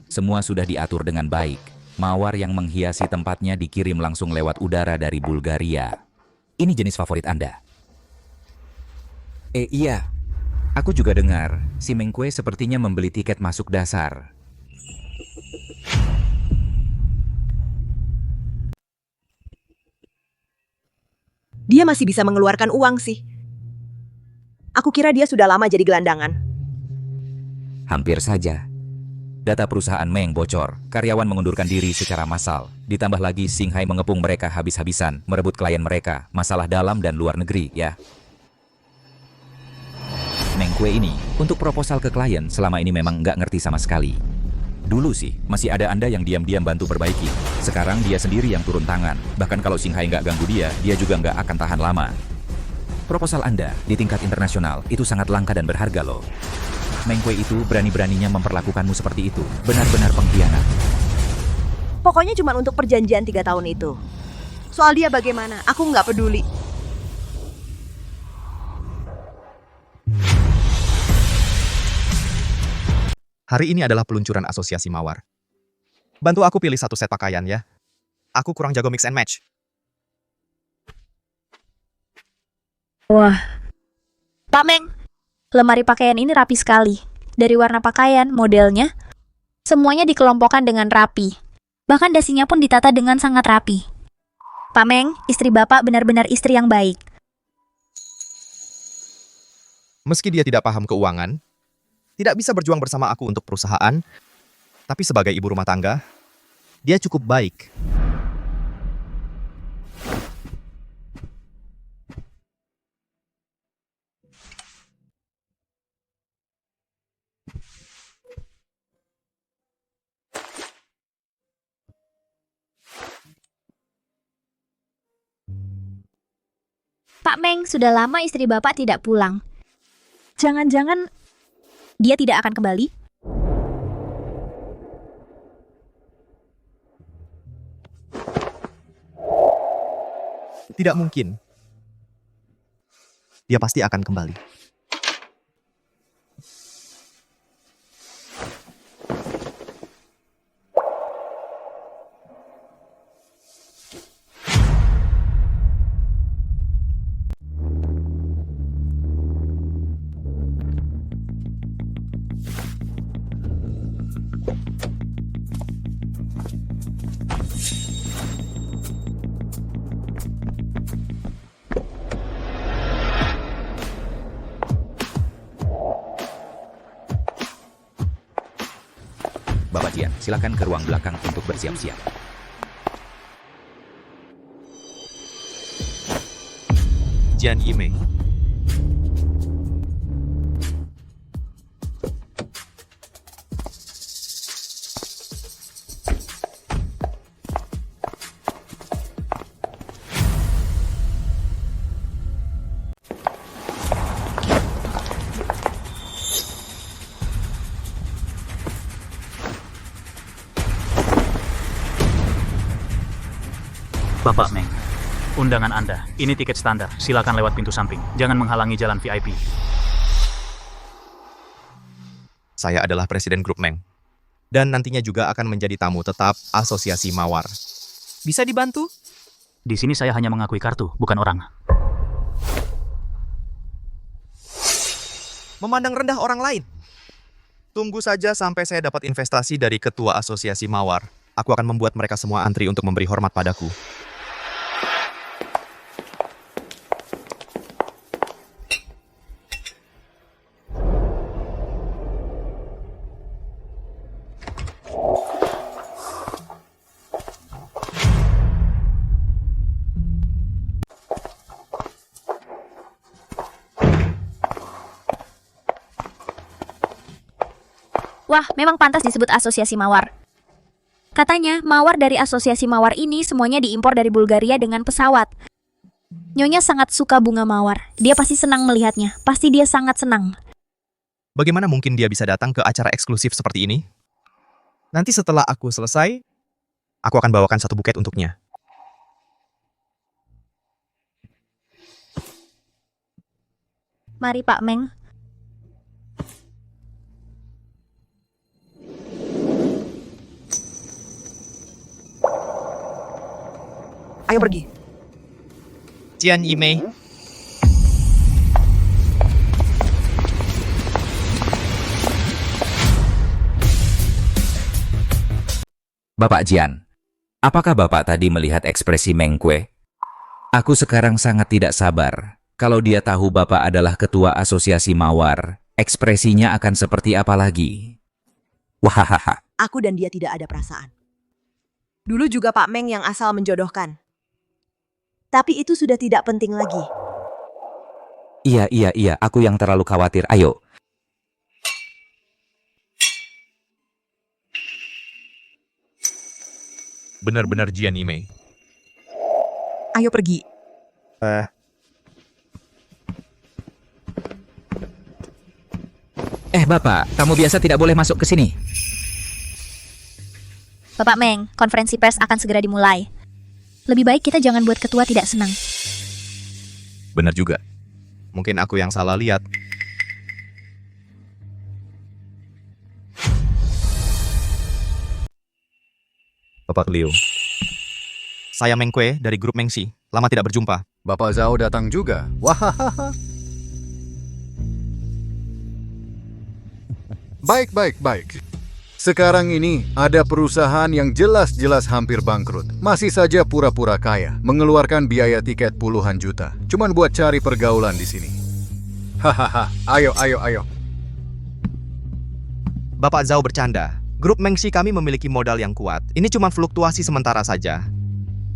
Semua sudah diatur dengan baik. Mawar yang menghiasi tempatnya dikirim langsung lewat udara dari Bulgaria. Ini jenis favorit Anda. Iya. Aku juga dengar, si Meng Kue sepertinya membeli tiket masuk dasar. Dia masih bisa mengeluarkan uang sih. Aku kira dia sudah lama jadi gelandangan. Hampir saja. Data perusahaan Meng bocor, karyawan mengundurkan diri secara massal. Ditambah lagi Shanghai mengepung mereka habis-habisan, merebut klien mereka, masalah dalam dan luar negeri, ya. Meng Kue ini, untuk proposal ke klien selama ini memang nggak ngerti sama sekali. Dulu sih, masih ada Anda yang diam-diam bantu perbaiki. Sekarang dia sendiri yang turun tangan. Bahkan kalau Shanghai nggak ganggu dia juga nggak akan tahan lama. Proposal Anda di tingkat internasional itu sangat langka dan berharga loh. Meng Kue itu berani-beraninya memperlakukanmu seperti itu. Benar-benar pengkhianat. Pokoknya cuma untuk perjanjian 3 tahun itu. Soal dia bagaimana, aku nggak peduli. Hari ini adalah peluncuran Asosiasi Mawar. Bantu aku pilih 1 set pakaian ya. Aku kurang jago mix and match. Wah. Pak Meng, lemari pakaian ini rapi sekali. Dari warna pakaian, modelnya, semuanya dikelompokkan dengan rapi. Bahkan dasinya pun ditata dengan sangat rapi. Pak Meng, istri Bapak benar-benar istri yang baik. Meski dia tidak paham keuangan, tidak bisa berjuang bersama aku untuk perusahaan, tapi sebagai ibu rumah tangga, dia cukup baik. Pak Meng, sudah lama istri Bapak tidak pulang. Jangan-jangan dia tidak akan kembali? Tidak mungkin. Dia pasti akan kembali. Bapak Jian, silakan ke ruang belakang untuk bersiap-siap. Jian Yimei. Bapak Meng, undangan Anda. Ini tiket standar. Silakan lewat pintu samping. Jangan menghalangi jalan VIP. Saya adalah Presiden Grup Meng. Dan nantinya juga akan menjadi tamu tetap Asosiasi Mawar. Bisa dibantu? Di sini saya hanya mengakui kartu, bukan orang. Memandang rendah orang lain. Tunggu saja sampai saya dapat investasi dari Ketua Asosiasi Mawar. Aku akan membuat mereka semua antri untuk memberi hormat padaku. Wah, memang pantas disebut Asosiasi Mawar. Katanya, mawar dari Asosiasi Mawar ini semuanya diimpor dari Bulgaria dengan pesawat. Nyonya sangat suka bunga mawar. Dia pasti senang melihatnya. Pasti dia sangat senang. Bagaimana mungkin dia bisa datang ke acara eksklusif seperti ini? Nanti setelah aku selesai, aku akan bawakan satu buket untuknya. Mari Pak Meng. Ayo pergi. Jian Yimei. Bapak Jian, apakah Bapak tadi melihat ekspresi Meng Kue? Aku sekarang sangat tidak sabar. Kalau dia tahu Bapak adalah Ketua Asosiasi Mawar, ekspresinya akan seperti apa lagi? Wahahaha. Aku dan dia tidak ada perasaan. Dulu juga Pak Meng yang asal menjodohkan. Tapi itu sudah tidak penting lagi. Iya, aku yang terlalu khawatir. Ayo. Benar-benar Jian Yimei. Ayo pergi. Bapak, tamu biasa tidak boleh masuk ke sini. Bapak Meng, konferensi pers akan segera dimulai. Lebih baik kita jangan buat ketua tidak senang. Benar juga. Mungkin aku yang salah lihat. Bapak Liu. Saya Meng Kue dari grup Mengxi. Lama tidak berjumpa. Bapak Zhao datang juga. Wahahaha. Baik. Sekarang ini ada perusahaan yang jelas-jelas hampir bangkrut. Masih saja pura-pura kaya, mengeluarkan biaya tiket puluhan juta. Cuman buat cari pergaulan di sini. Hahaha, ayo. Bapak Zhao bercanda. Grup Mengxi kami memiliki modal yang kuat. Ini cuma fluktuasi sementara saja.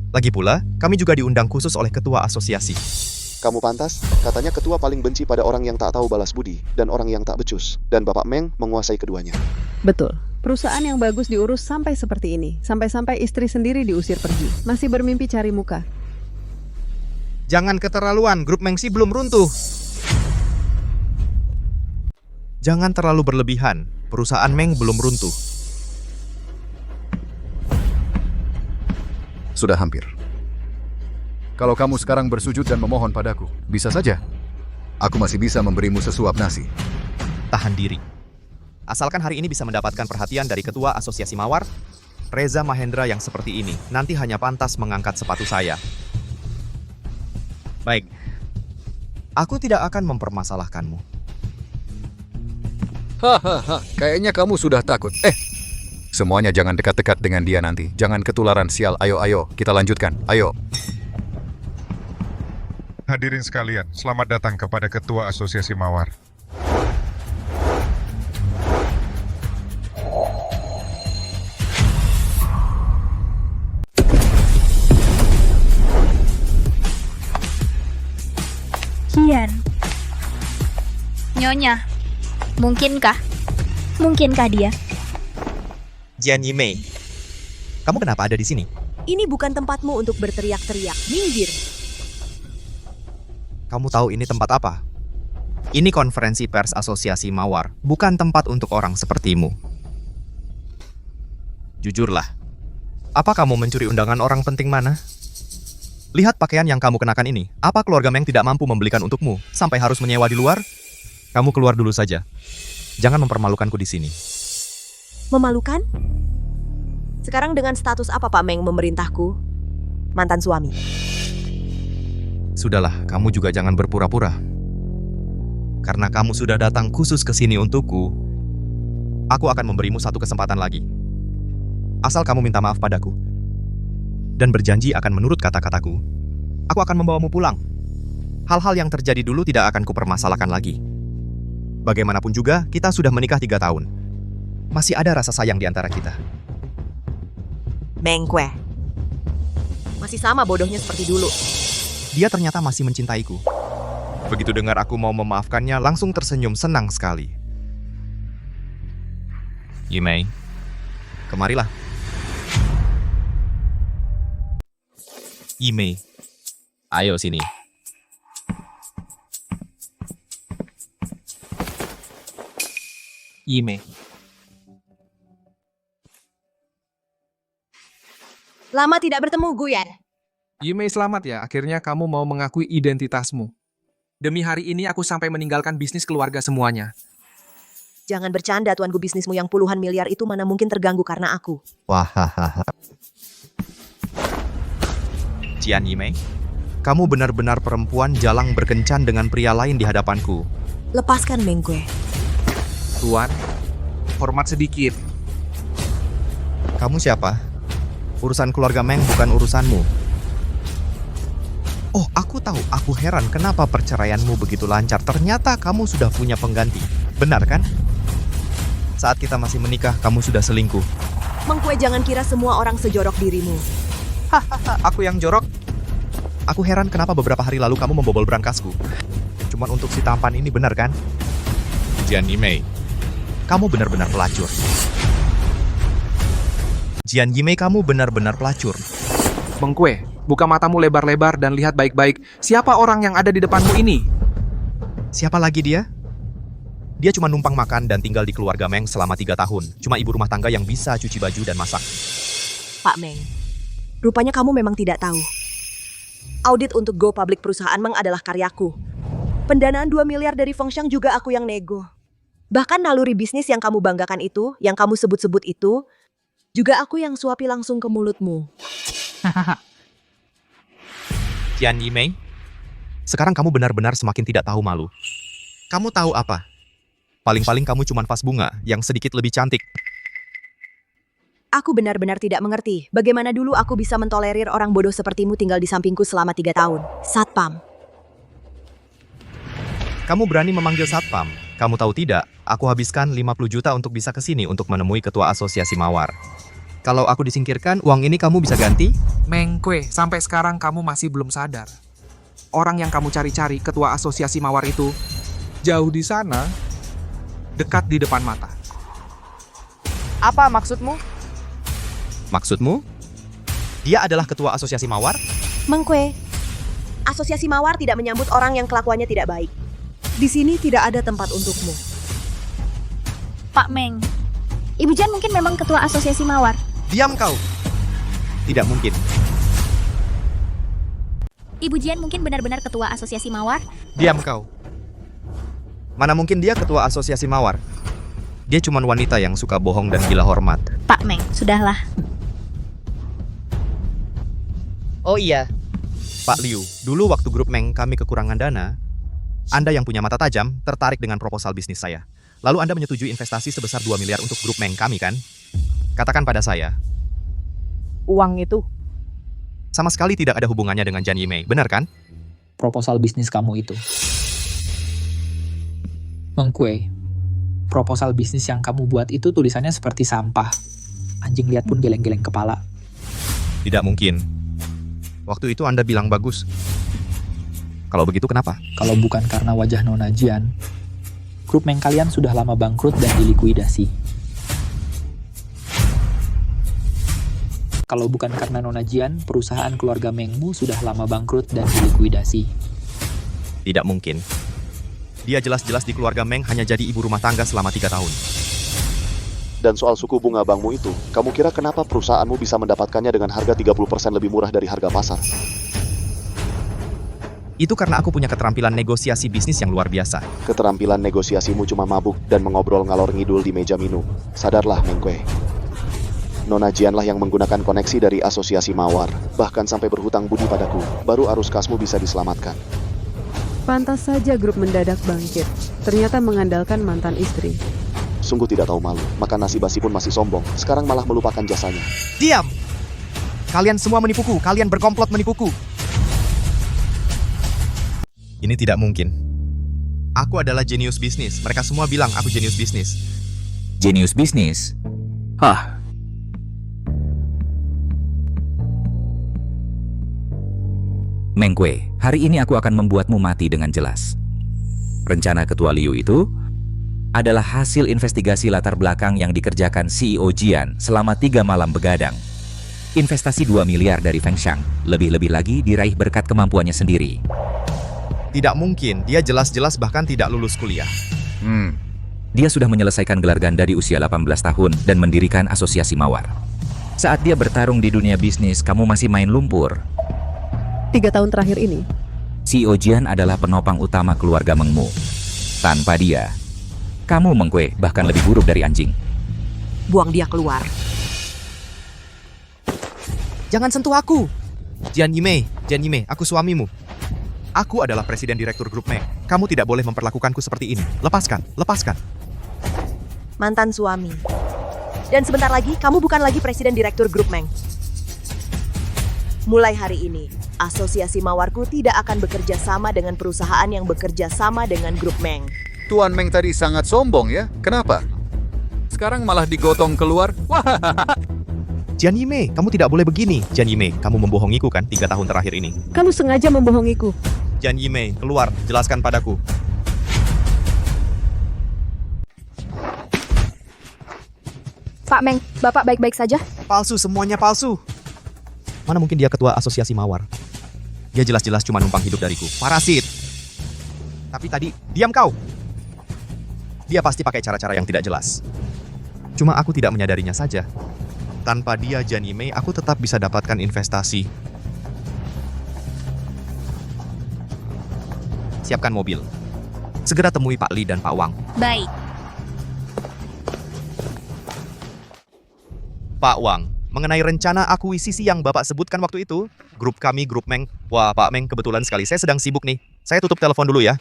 Lagi pula, kami juga diundang khusus oleh ketua asosiasi. Kamu pantas, katanya ketua paling benci pada orang yang tak tahu balas budi dan orang yang tak becus. Dan Bapak Meng menguasai keduanya. Betul. Perusahaan yang bagus diurus sampai seperti ini. Sampai-sampai istri sendiri diusir pergi. Masih bermimpi cari muka. Jangan keterlaluan, grup Mengxi belum runtuh. Jangan terlalu berlebihan, perusahaan Meng belum runtuh. Sudah hampir. Kalau kamu sekarang bersujud dan memohon padaku, bisa saja. Aku masih bisa memberimu sesuap nasi. Tahan diri. Asalkan hari ini bisa mendapatkan perhatian dari Ketua Asosiasi Mawar, Reza Mahendra yang seperti ini nanti hanya pantas mengangkat sepatu saya. Baik, aku tidak akan mempermasalahkanmu. Hahaha, kayaknya kamu sudah takut. Semuanya jangan dekat-dekat dengan dia nanti. Jangan ketularan sial. Ayo, kita lanjutkan. Ayo. Hadirin sekalian, selamat datang kepada Ketua Asosiasi Mawar. Jian. Nyonya. Mungkinkah dia? Jian Yimei, kamu kenapa ada di sini? Ini bukan tempatmu untuk berteriak-teriak. Minggir. Kamu tahu ini tempat apa? Ini konferensi pers Asosiasi Mawar, bukan tempat untuk orang sepertimu. Jujurlah, apa kamu mencuri undangan orang penting mana? Lihat pakaian yang kamu kenakan ini. Apa keluarga Meng tidak mampu membelikan untukmu sampai harus menyewa di luar? Kamu keluar dulu saja. Jangan mempermalukanku di sini. Memalukan? Sekarang dengan status apa Pak Meng memerintahku? Mantan suami. Sudahlah, kamu juga jangan berpura-pura. Karena kamu sudah datang khusus ke sini untukku, aku akan memberimu satu kesempatan lagi. Asal kamu minta maaf padaku dan berjanji akan menurut kata-kataku, aku akan membawamu pulang. Hal-hal yang terjadi dulu tidak akan kupermasalahkan lagi. Bagaimanapun juga, kita sudah menikah 3 tahun. Masih ada rasa sayang di antara kita. Meng Kue. Masih sama bodohnya seperti dulu. Dia ternyata masih mencintaiku. Begitu dengar aku mau memaafkannya, langsung tersenyum senang sekali. Yimei, kemarilah. Yimei, ayo sini. Yimei. Lama tidak bertemu, Guyan. Yimei, selamat ya. Akhirnya kamu mau mengakui identitasmu. Demi hari ini aku sampai meninggalkan bisnis keluarga semuanya. Jangan bercanda, tuanku, bisnismu yang puluhan miliar itu mana mungkin terganggu karena aku. Wahahaha. Jian Yimei, kamu benar-benar perempuan jalang berkencan dengan pria lain di hadapanku. Lepaskan Meng Kue. Tuan, hormat sedikit. Kamu siapa? Urusan keluarga Meng bukan urusanmu. Oh, aku tahu. Aku heran kenapa perceraianmu begitu lancar. Ternyata kamu sudah punya pengganti. Benar kan? Saat kita masih menikah, kamu sudah selingkuh. Meng Kue, jangan kira semua orang sejorok dirimu. Hahaha, aku yang jorok. Aku heran kenapa beberapa hari lalu kamu membobol berangkasku. Cuman untuk si tampan ini, benar kan? Jian Yimei, kamu benar-benar pelacur. Jian Yimei, kamu benar-benar pelacur. Meng Kue, buka matamu lebar-lebar dan lihat baik-baik. Siapa orang yang ada di depanmu ini? Siapa lagi dia? Dia cuma numpang makan dan tinggal di keluarga Meng selama 3 tahun. Cuma ibu rumah tangga yang bisa cuci baju dan masak. Pak Meng, rupanya kamu memang tidak tahu. Audit untuk Go Public perusahaan Meng adalah karyaku. Pendanaan 2 miliar dari Feng Xiang juga aku yang nego. Bahkan naluri bisnis yang kamu banggakan itu, yang kamu sebut-sebut itu, juga aku yang suapi langsung ke mulutmu. Jian Yimei, sekarang kamu benar-benar semakin tidak tahu malu. Kamu tahu apa? Paling-paling kamu cuma vas bunga yang sedikit lebih cantik. Aku benar-benar tidak mengerti bagaimana dulu aku bisa mentolerir orang bodoh sepertimu tinggal di sampingku selama 3 tahun. Satpam. Kamu berani memanggil satpam. Kamu tahu tidak, aku habiskan 50 juta untuk bisa ke sini untuk menemui ketua asosiasi Mawar. Kalau aku disingkirkan, uang ini kamu bisa ganti? Meng Kue, sampai sekarang kamu masih belum sadar. Orang yang kamu cari-cari, ketua asosiasi Mawar itu, jauh di sana, dekat di depan mata. Apa maksudmu? Maksudmu? Dia adalah ketua asosiasi Mawar? Meng Kue, asosiasi Mawar tidak menyambut orang yang kelakuannya tidak baik. Di sini tidak ada tempat untukmu. Pak Meng, Ibu Jian mungkin memang ketua asosiasi Mawar. Diam kau! Tidak mungkin. Ibu Jian mungkin benar-benar ketua asosiasi Mawar. Diam kau! Mana mungkin dia ketua asosiasi Mawar? Dia cuma wanita yang suka bohong dan gila hormat. Pak Meng, sudahlah. Oh iya. Pak Liu, dulu waktu grup Meng kami kekurangan dana, Anda yang punya mata tajam tertarik dengan proposal bisnis saya. Lalu Anda menyetujui investasi sebesar 2 miliar untuk grup Meng kami kan? Katakan pada saya. Uang itu? Sama sekali tidak ada hubungannya dengan Jian Yimei, benar kan? Proposal bisnis kamu itu. Meng Kue, proposal bisnis yang kamu buat itu tulisannya seperti sampah. Anjing lihat pun geleng-geleng kepala. Tidak mungkin. Waktu itu Anda bilang bagus. Kalau begitu kenapa? Kalau bukan karena wajah Nona Jian, grup Meng kalian sudah lama bangkrut dan dilikuidasi. Kalau bukan karena Nona Jian, perusahaan keluarga Mengmu sudah lama bangkrut dan dilikuidasi. Tidak mungkin. Dia jelas-jelas di keluarga Meng hanya jadi ibu rumah tangga selama 3 tahun. Dan soal suku bunga bankmu itu, kamu kira kenapa perusahaanmu bisa mendapatkannya dengan harga 30% lebih murah dari harga pasar? Itu karena aku punya keterampilan negosiasi bisnis yang luar biasa. Keterampilan negosiasimu cuma mabuk dan mengobrol ngalor ngidul di meja minum. Sadarlah, Meng Kue. Nona Jianlah yang menggunakan koneksi dari asosiasi Mawar, bahkan sampai berhutang budi padaku. Baru arus kasmu bisa diselamatkan. Pantas saja grup mendadak bangkit. Ternyata mengandalkan mantan istri. Sungguh tidak tahu malu, makan nasi basi pun masih sombong. Sekarang malah melupakan jasanya. Diam! Kalian semua menipuku, kalian berkomplot menipuku. Ini tidak mungkin. Aku adalah jenius bisnis. Mereka semua bilang aku jenius bisnis. Jenius bisnis? Hah? Meng Kue, hari ini aku akan membuatmu mati dengan jelas. Rencana Ketua Liu itu adalah hasil investigasi latar belakang yang dikerjakan CEO Jian selama 3 malam begadang. Investasi 2 miliar dari Feng Xiang, lebih-lebih lagi diraih berkat kemampuannya sendiri. Tidak mungkin, dia jelas-jelas bahkan tidak lulus kuliah. Dia sudah menyelesaikan gelar ganda di usia 18 tahun dan mendirikan asosiasi Mawar. Saat dia bertarung di dunia bisnis, kamu masih main lumpur. 3 tahun terakhir ini, CEO Jian adalah penopang utama keluarga Mengmu. Tanpa dia, kamu Meng Kue bahkan lebih buruk dari anjing. Buang dia keluar. Jangan sentuh aku! Jian Yimei, aku suamimu. Aku adalah presiden direktur grup Meng. Kamu tidak boleh memperlakukanku seperti ini. Lepaskan, lepaskan. Mantan suami. Dan sebentar lagi, kamu bukan lagi presiden direktur grup Meng. Mulai hari ini, asosiasi Mawarku tidak akan bekerja sama dengan perusahaan yang bekerja sama dengan grup Meng. Tuan Meng tadi sangat sombong ya, kenapa? Sekarang malah digotong keluar? Wah. Jian Yimei, kamu tidak boleh begini. Jian Yimei, kamu membohongiku kan 3 tahun terakhir ini? kamu sengaja membohongiku. Jian Yimei, keluar, jelaskan padaku. Pak Meng, Bapak baik-baik saja? Palsu, semuanya palsu. Mana mungkin dia ketua asosiasi Mawar? Dia jelas-jelas cuma numpang hidup dariku. Parasit. Tapi tadi, diam kau. Dia pasti pakai cara-cara yang tidak jelas. Cuma aku tidak menyadarinya saja. Tanpa dia, Jian Yimei, aku tetap bisa dapatkan investasi. Siapkan mobil. Segera temui Pak Li dan Pak Wang. Baik. Pak Wang, mengenai rencana akuisisi yang Bapak sebutkan waktu itu, grup kami, grup Meng. Wah, Pak Meng, kebetulan sekali. Saya sedang sibuk nih. Saya tutup telepon dulu ya.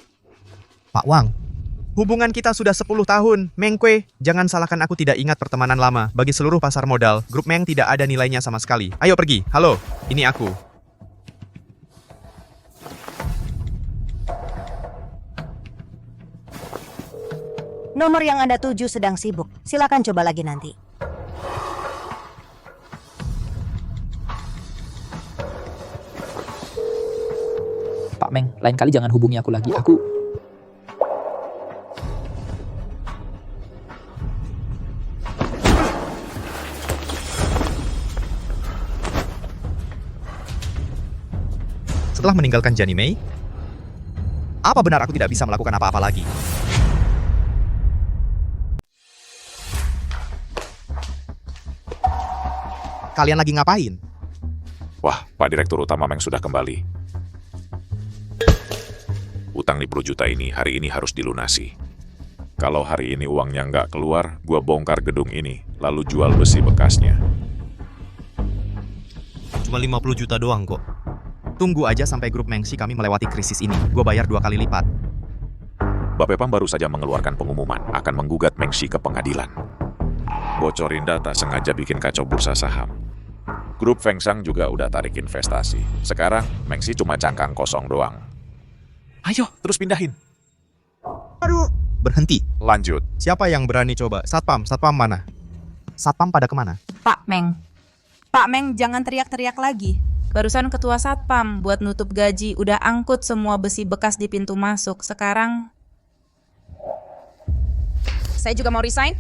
Pak Wang, hubungan kita sudah 10 tahun. Meng Kue, jangan salahkan aku tidak ingat pertemanan lama. Bagi seluruh pasar modal, grup Meng tidak ada nilainya sama sekali. Ayo pergi. Halo, ini aku. Nomor yang Anda tuju sedang sibuk. Silakan coba lagi nanti. Pak Meng, lain kali jangan hubungi aku lagi. Aku... Setelah meninggalkan Jian Yimei, apa benar aku tidak bisa melakukan apa-apa lagi? Kalian lagi ngapain? Wah, Pak Direktur Utama Meng sudah kembali. Utang 50 juta ini hari ini harus dilunasi. Kalau hari ini uangnya nggak keluar, gua bongkar gedung ini, lalu jual besi bekasnya. Cuma 50 juta doang kok. Tunggu aja sampai grup Mengxi kami melewati krisis ini. Gue bayar 2 kali lipat. Bapepam baru saja mengeluarkan pengumuman akan menggugat Mengxi ke pengadilan. Bocorin data sengaja bikin kacau bursa saham. Grup Feng Xiang juga udah tarik investasi. Sekarang Mengxi cuma cangkang kosong doang. Ayo, terus pindahin. Aduh, berhenti. Lanjut. Siapa yang berani coba? Satpam mana? Satpam pada kemana? Pak Meng. Pak Meng, jangan teriak-teriak lagi. Barusan ketua Satpam buat nutup gaji udah angkut semua besi bekas di pintu masuk. Sekarang saya juga mau resign.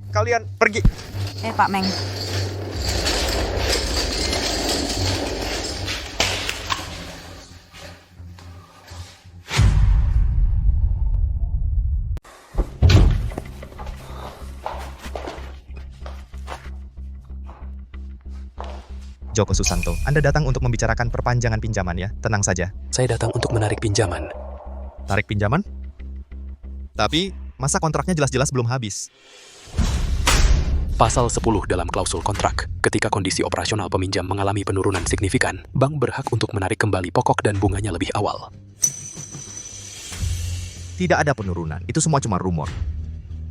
Kalian pergi. Pak Meng. Joko Susanto, Anda datang untuk membicarakan perpanjangan pinjaman ya? Tenang saja. Saya datang untuk menarik pinjaman. Tarik pinjaman? Tapi, masa kontraknya jelas-jelas belum habis? Pasal 10 dalam klausul kontrak, ketika kondisi operasional peminjam mengalami penurunan signifikan, bank berhak untuk menarik kembali pokok dan bunganya lebih awal. Tidak ada penurunan, itu semua cuma rumor.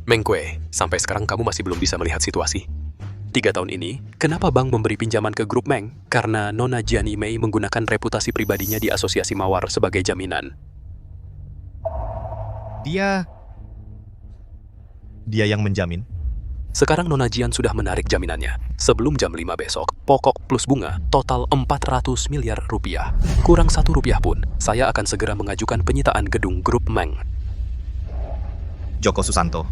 Meng Kue, sampai sekarang kamu masih belum bisa melihat situasi. 3 tahun ini, kenapa bank memberi pinjaman ke grup Meng? Karena Nona Gianni Mei menggunakan reputasi pribadinya di asosiasi Mawar sebagai jaminan. Dia yang menjamin. Sekarang Nona Jian sudah menarik jaminannya. Sebelum jam 5 besok, pokok plus bunga total 400 miliar rupiah. Kurang 1 rupiah pun, saya akan segera mengajukan penyitaan gedung grup Meng. Joko Susanto.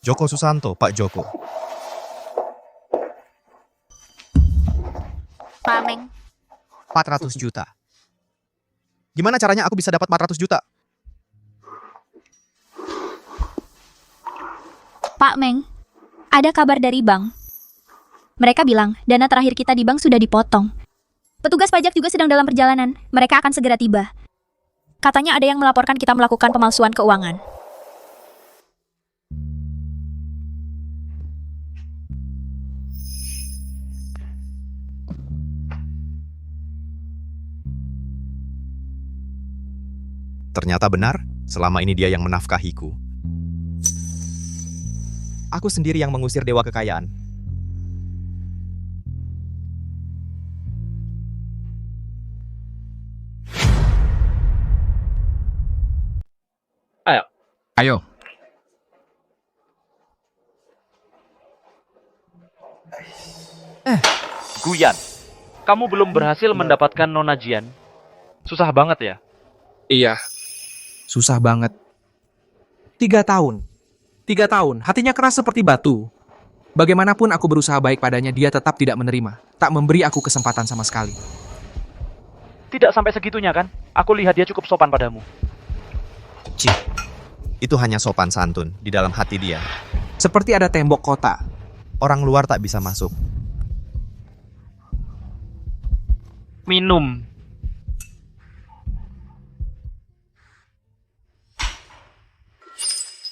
Joko Susanto, Pak Joko. Pak Meng. 400 juta. Gimana caranya aku bisa dapat 400 juta? Pak Meng, ada kabar dari bank. Mereka bilang dana terakhir kita di bank sudah dipotong. Petugas pajak juga sedang dalam perjalanan. Mereka akan segera tiba. Katanya ada yang melaporkan kita melakukan pemalsuan keuangan. Ternyata benar, selama ini dia yang menafkahiku. Aku sendiri yang mengusir dewa kekayaan. Ayo. Guyan, kamu belum berhasil mendapatkan Nona Jian. Susah banget ya? Iya. Susah banget. 3 tahun. 3 tahun, hatinya keras seperti batu. Bagaimanapun aku berusaha baik padanya, dia tetap tidak menerima. Tak memberi aku kesempatan sama sekali. Tidak sampai segitunya kan? Aku lihat dia cukup sopan padamu. Cih, itu hanya sopan santun di dalam hati dia. Seperti ada tembok kota. Orang luar tak bisa masuk. Minum.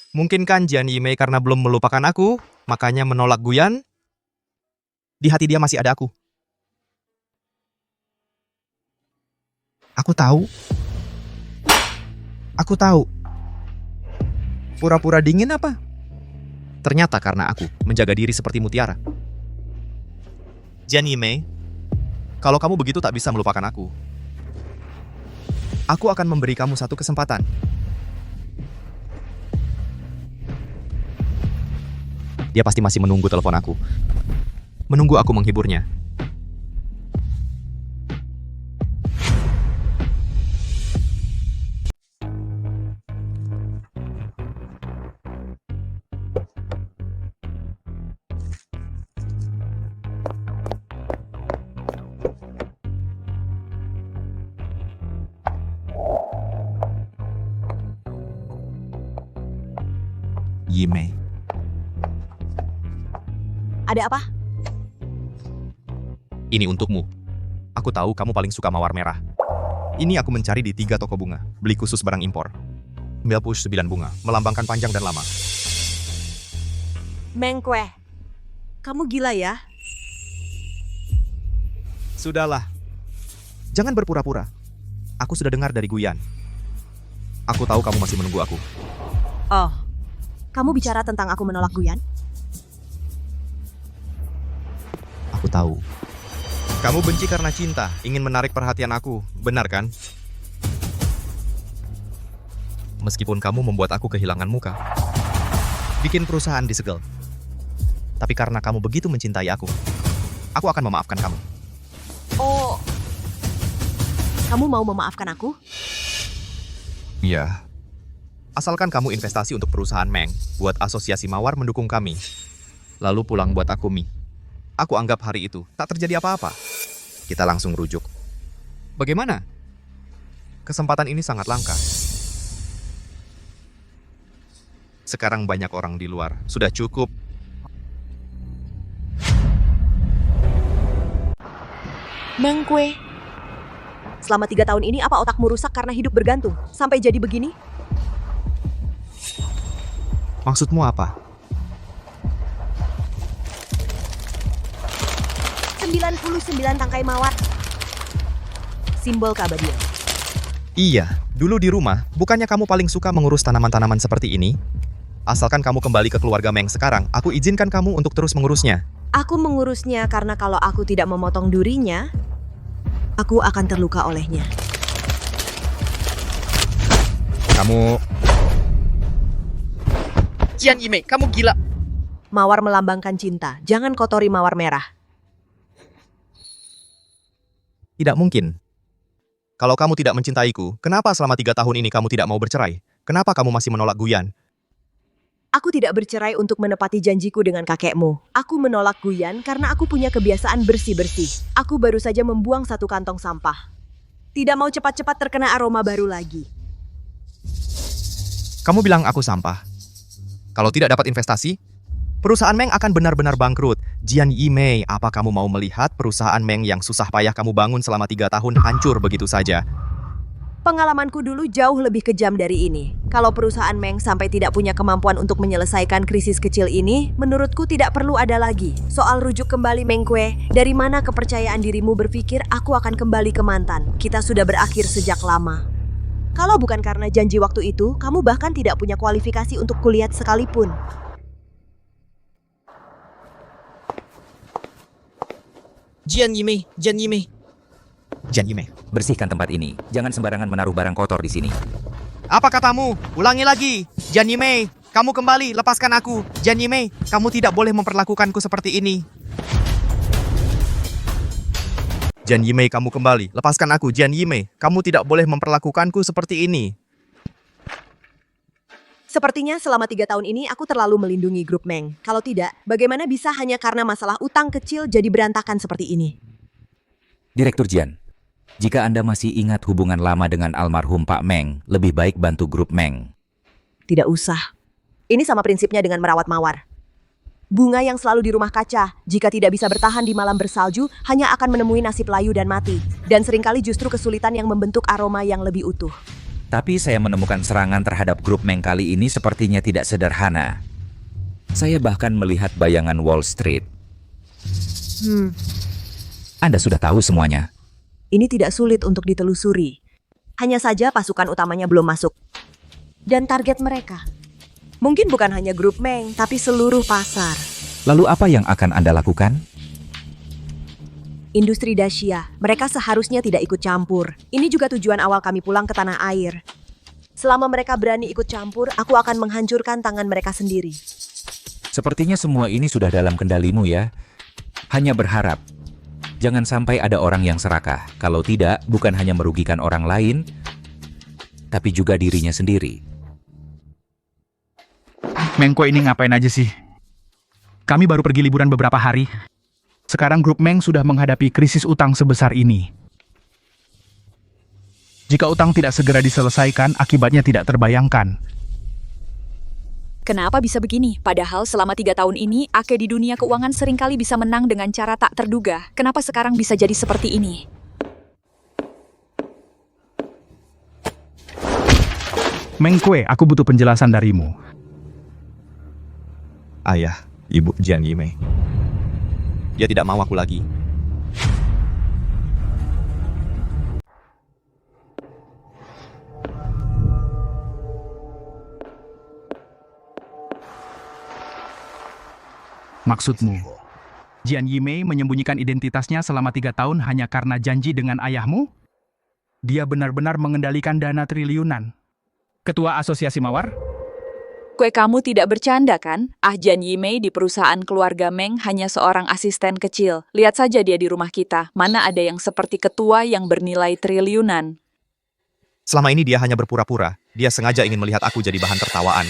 Mungkin kan Gianni Mei karena belum melupakan aku, makanya menolak Guyan? Di hati dia masih ada aku. Aku tahu. Aku tahu. Pura-pura dingin apa? Ternyata karena aku menjaga diri seperti mutiara. Gianni Mei, kalau kamu begitu tak bisa melupakan aku akan memberi kamu satu kesempatan. Dia pasti masih menunggu telepon aku. Menunggu aku menghiburnya. Yimei. Ada apa? Ini untukmu. Aku tahu kamu paling suka mawar merah. Ini aku mencari di 3 toko bunga. Beli khusus barang impor. 99 bunga, melambangkan panjang dan lama. Meng Kue, kamu gila ya? Sudahlah. Jangan berpura-pura. Aku sudah dengar dari Guyan. Aku tahu kamu masih menunggu aku. Oh, kamu bicara tentang aku menolak Guyan? Aku tahu. Kamu benci karena cinta, ingin menarik perhatian aku, benar kan? Meskipun kamu membuat aku kehilangan muka. Bikin perusahaan disegel. Tapi karena kamu begitu mencintai aku akan memaafkan kamu. Oh, kamu mau memaafkan aku? Iya. Asalkan kamu investasi untuk perusahaan Meng, buat asosiasi Mawar mendukung kami. Lalu pulang buat aku mie. Aku anggap hari itu tak terjadi apa-apa. Kita langsung rujuk. Bagaimana? Kesempatan ini sangat langka. Sekarang banyak orang di luar. Sudah cukup. Meng Kue. Selama 3 tahun ini apa otakmu rusak karena hidup bergantung? Sampai jadi begini? Maksudmu apa? 99 tangkai mawar. Simbol keabadian. Iya, dulu di rumah, bukannya kamu paling suka mengurus tanaman-tanaman seperti ini? Asalkan kamu kembali ke keluarga Meng sekarang, aku izinkan kamu untuk terus mengurusnya. Aku mengurusnya karena kalau aku tidak memotong durinya, aku akan terluka olehnya. Kamu... Jian Yimei, kamu gila. Mawar melambangkan cinta, jangan kotori mawar merah. Tidak mungkin. Kalau kamu tidak mencintaiku, kenapa selama 3 tahun ini kamu tidak mau bercerai? Kenapa kamu masih menolak Guyan? Aku tidak bercerai untuk menepati janjiku dengan kakekmu. Aku menolak Guyan karena aku punya kebiasaan bersih-bersih. Aku baru saja membuang 1 kantong sampah. Tidak mau cepat-cepat terkena aroma baru lagi. Kamu bilang aku sampah. Kalau tidak dapat investasi, perusahaan Meng akan benar-benar bangkrut. Jian Yimei, apa kamu mau melihat perusahaan Meng yang susah payah kamu bangun selama 3 tahun hancur begitu saja? Pengalamanku dulu jauh lebih kejam dari ini. Kalau perusahaan Meng sampai tidak punya kemampuan untuk menyelesaikan krisis kecil ini, menurutku tidak perlu ada lagi. Soal rujuk kembali Meng Kue, dari mana kepercayaan dirimu berpikir aku akan kembali ke mantan? Kita sudah berakhir sejak lama. Kalau bukan karena janji waktu itu, kamu bahkan tidak punya kualifikasi untuk kuliah sekalipun. Jian Yimei, Jian Yimei. Jian Yimei, bersihkan tempat ini. Jangan sembarangan menaruh barang kotor di sini. Apa katamu? Ulangi lagi. Jian Yimei, kamu kembali, lepaskan aku. Jian Yimei, kamu tidak boleh memperlakukanku seperti ini. Jian Yimei, kamu kembali, lepaskan aku. Jian Yimei, kamu tidak boleh memperlakukanku seperti ini. Sepertinya selama 3 tahun ini aku terlalu melindungi grup Meng. Kalau tidak, bagaimana bisa hanya karena masalah utang kecil jadi berantakan seperti ini? Direktur Jian, jika Anda masih ingat hubungan lama dengan almarhum Pak Meng, lebih baik bantu grup Meng. Tidak usah. Ini sama prinsipnya dengan merawat mawar. Bunga yang selalu di rumah kaca, jika tidak bisa bertahan di malam bersalju, hanya akan menemui nasib layu dan mati. Dan seringkali justru kesulitan yang membentuk aroma yang lebih utuh. Tapi saya menemukan serangan terhadap grup Meng kali ini sepertinya tidak sederhana. Saya bahkan melihat bayangan Wall Street. Anda sudah tahu semuanya. Ini tidak sulit untuk ditelusuri. Hanya saja pasukan utamanya belum masuk. Dan target mereka mungkin bukan hanya grup Meng, tapi seluruh pasar. Lalu apa yang akan Anda lakukan? Industri Dacia, mereka seharusnya tidak ikut campur. Ini juga tujuan awal kami pulang ke tanah air. Selama mereka berani ikut campur, aku akan menghancurkan tangan mereka sendiri. Sepertinya semua ini sudah dalam kendalimu ya. Hanya berharap, jangan sampai ada orang yang serakah. Kalau tidak, bukan hanya merugikan orang lain, tapi juga dirinya sendiri. Meng Kue ini ngapain aja sih? Kami baru pergi liburan beberapa hari. Sekarang grup Meng sudah menghadapi krisis utang sebesar ini. Jika utang tidak segera diselesaikan, akibatnya tidak terbayangkan. Kenapa bisa begini? Padahal selama 3 tahun ini, Ake di dunia keuangan seringkali bisa menang dengan cara tak terduga. Kenapa sekarang bisa jadi seperti ini? Meng Kue, aku butuh penjelasan darimu. Ayah, Ibu Jian Yimei. Dia tidak mau aku lagi. Maksudmu, Jian Yimei menyembunyikan identitasnya selama 3 tahun hanya karena janji dengan ayahmu? Dia benar-benar mengendalikan dana triliunan. Ketua Asosiasi Mawar? Kue, kamu tidak bercanda kan? Jian Yimei di perusahaan keluarga Meng hanya seorang asisten kecil. Lihat saja dia di rumah kita. Mana ada yang seperti ketua yang bernilai triliunan. Selama ini dia hanya berpura-pura. Dia sengaja ingin melihat aku jadi bahan tertawaan.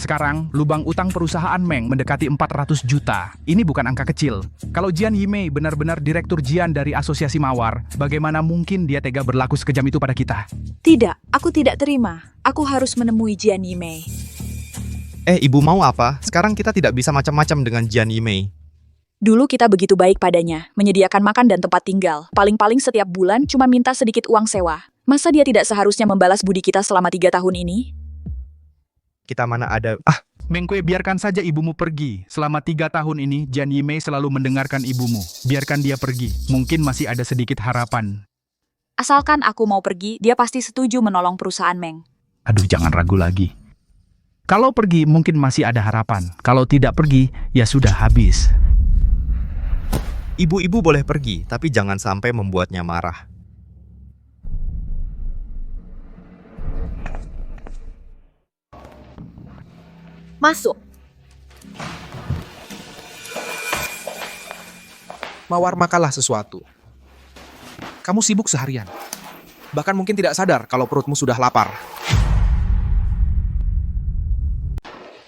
Sekarang, lubang utang perusahaan Meng mendekati 400 juta. Ini bukan angka kecil. Kalau Jian Yimei benar-benar direktur Jian dari Asosiasi Mawar, bagaimana mungkin dia tega berlaku sekejam itu pada kita? Tidak, aku tidak terima. Aku harus menemui Jian Yimei. Ibu mau apa? Sekarang kita tidak bisa macam-macam dengan Jian Yimei. Dulu kita begitu baik padanya, menyediakan makan dan tempat tinggal. Paling-paling setiap bulan cuma minta sedikit uang sewa. Masa dia tidak seharusnya membalas budi kita selama 3 tahun ini? Kita mana ada... Meng Kue, biarkan saja ibumu pergi. Selama 3 tahun ini, Jian Yimei selalu mendengarkan ibumu. Biarkan dia pergi. Mungkin masih ada sedikit harapan. Asalkan aku mau pergi, dia pasti setuju menolong perusahaan Meng. Aduh, jangan ragu lagi. Kalau pergi, mungkin masih ada harapan. Kalau tidak pergi, ya sudah habis. Ibu-ibu boleh pergi, tapi jangan sampai membuatnya marah. Masuk. Mawar, makanlah sesuatu. Kamu sibuk seharian. Bahkan mungkin tidak sadar kalau perutmu sudah lapar.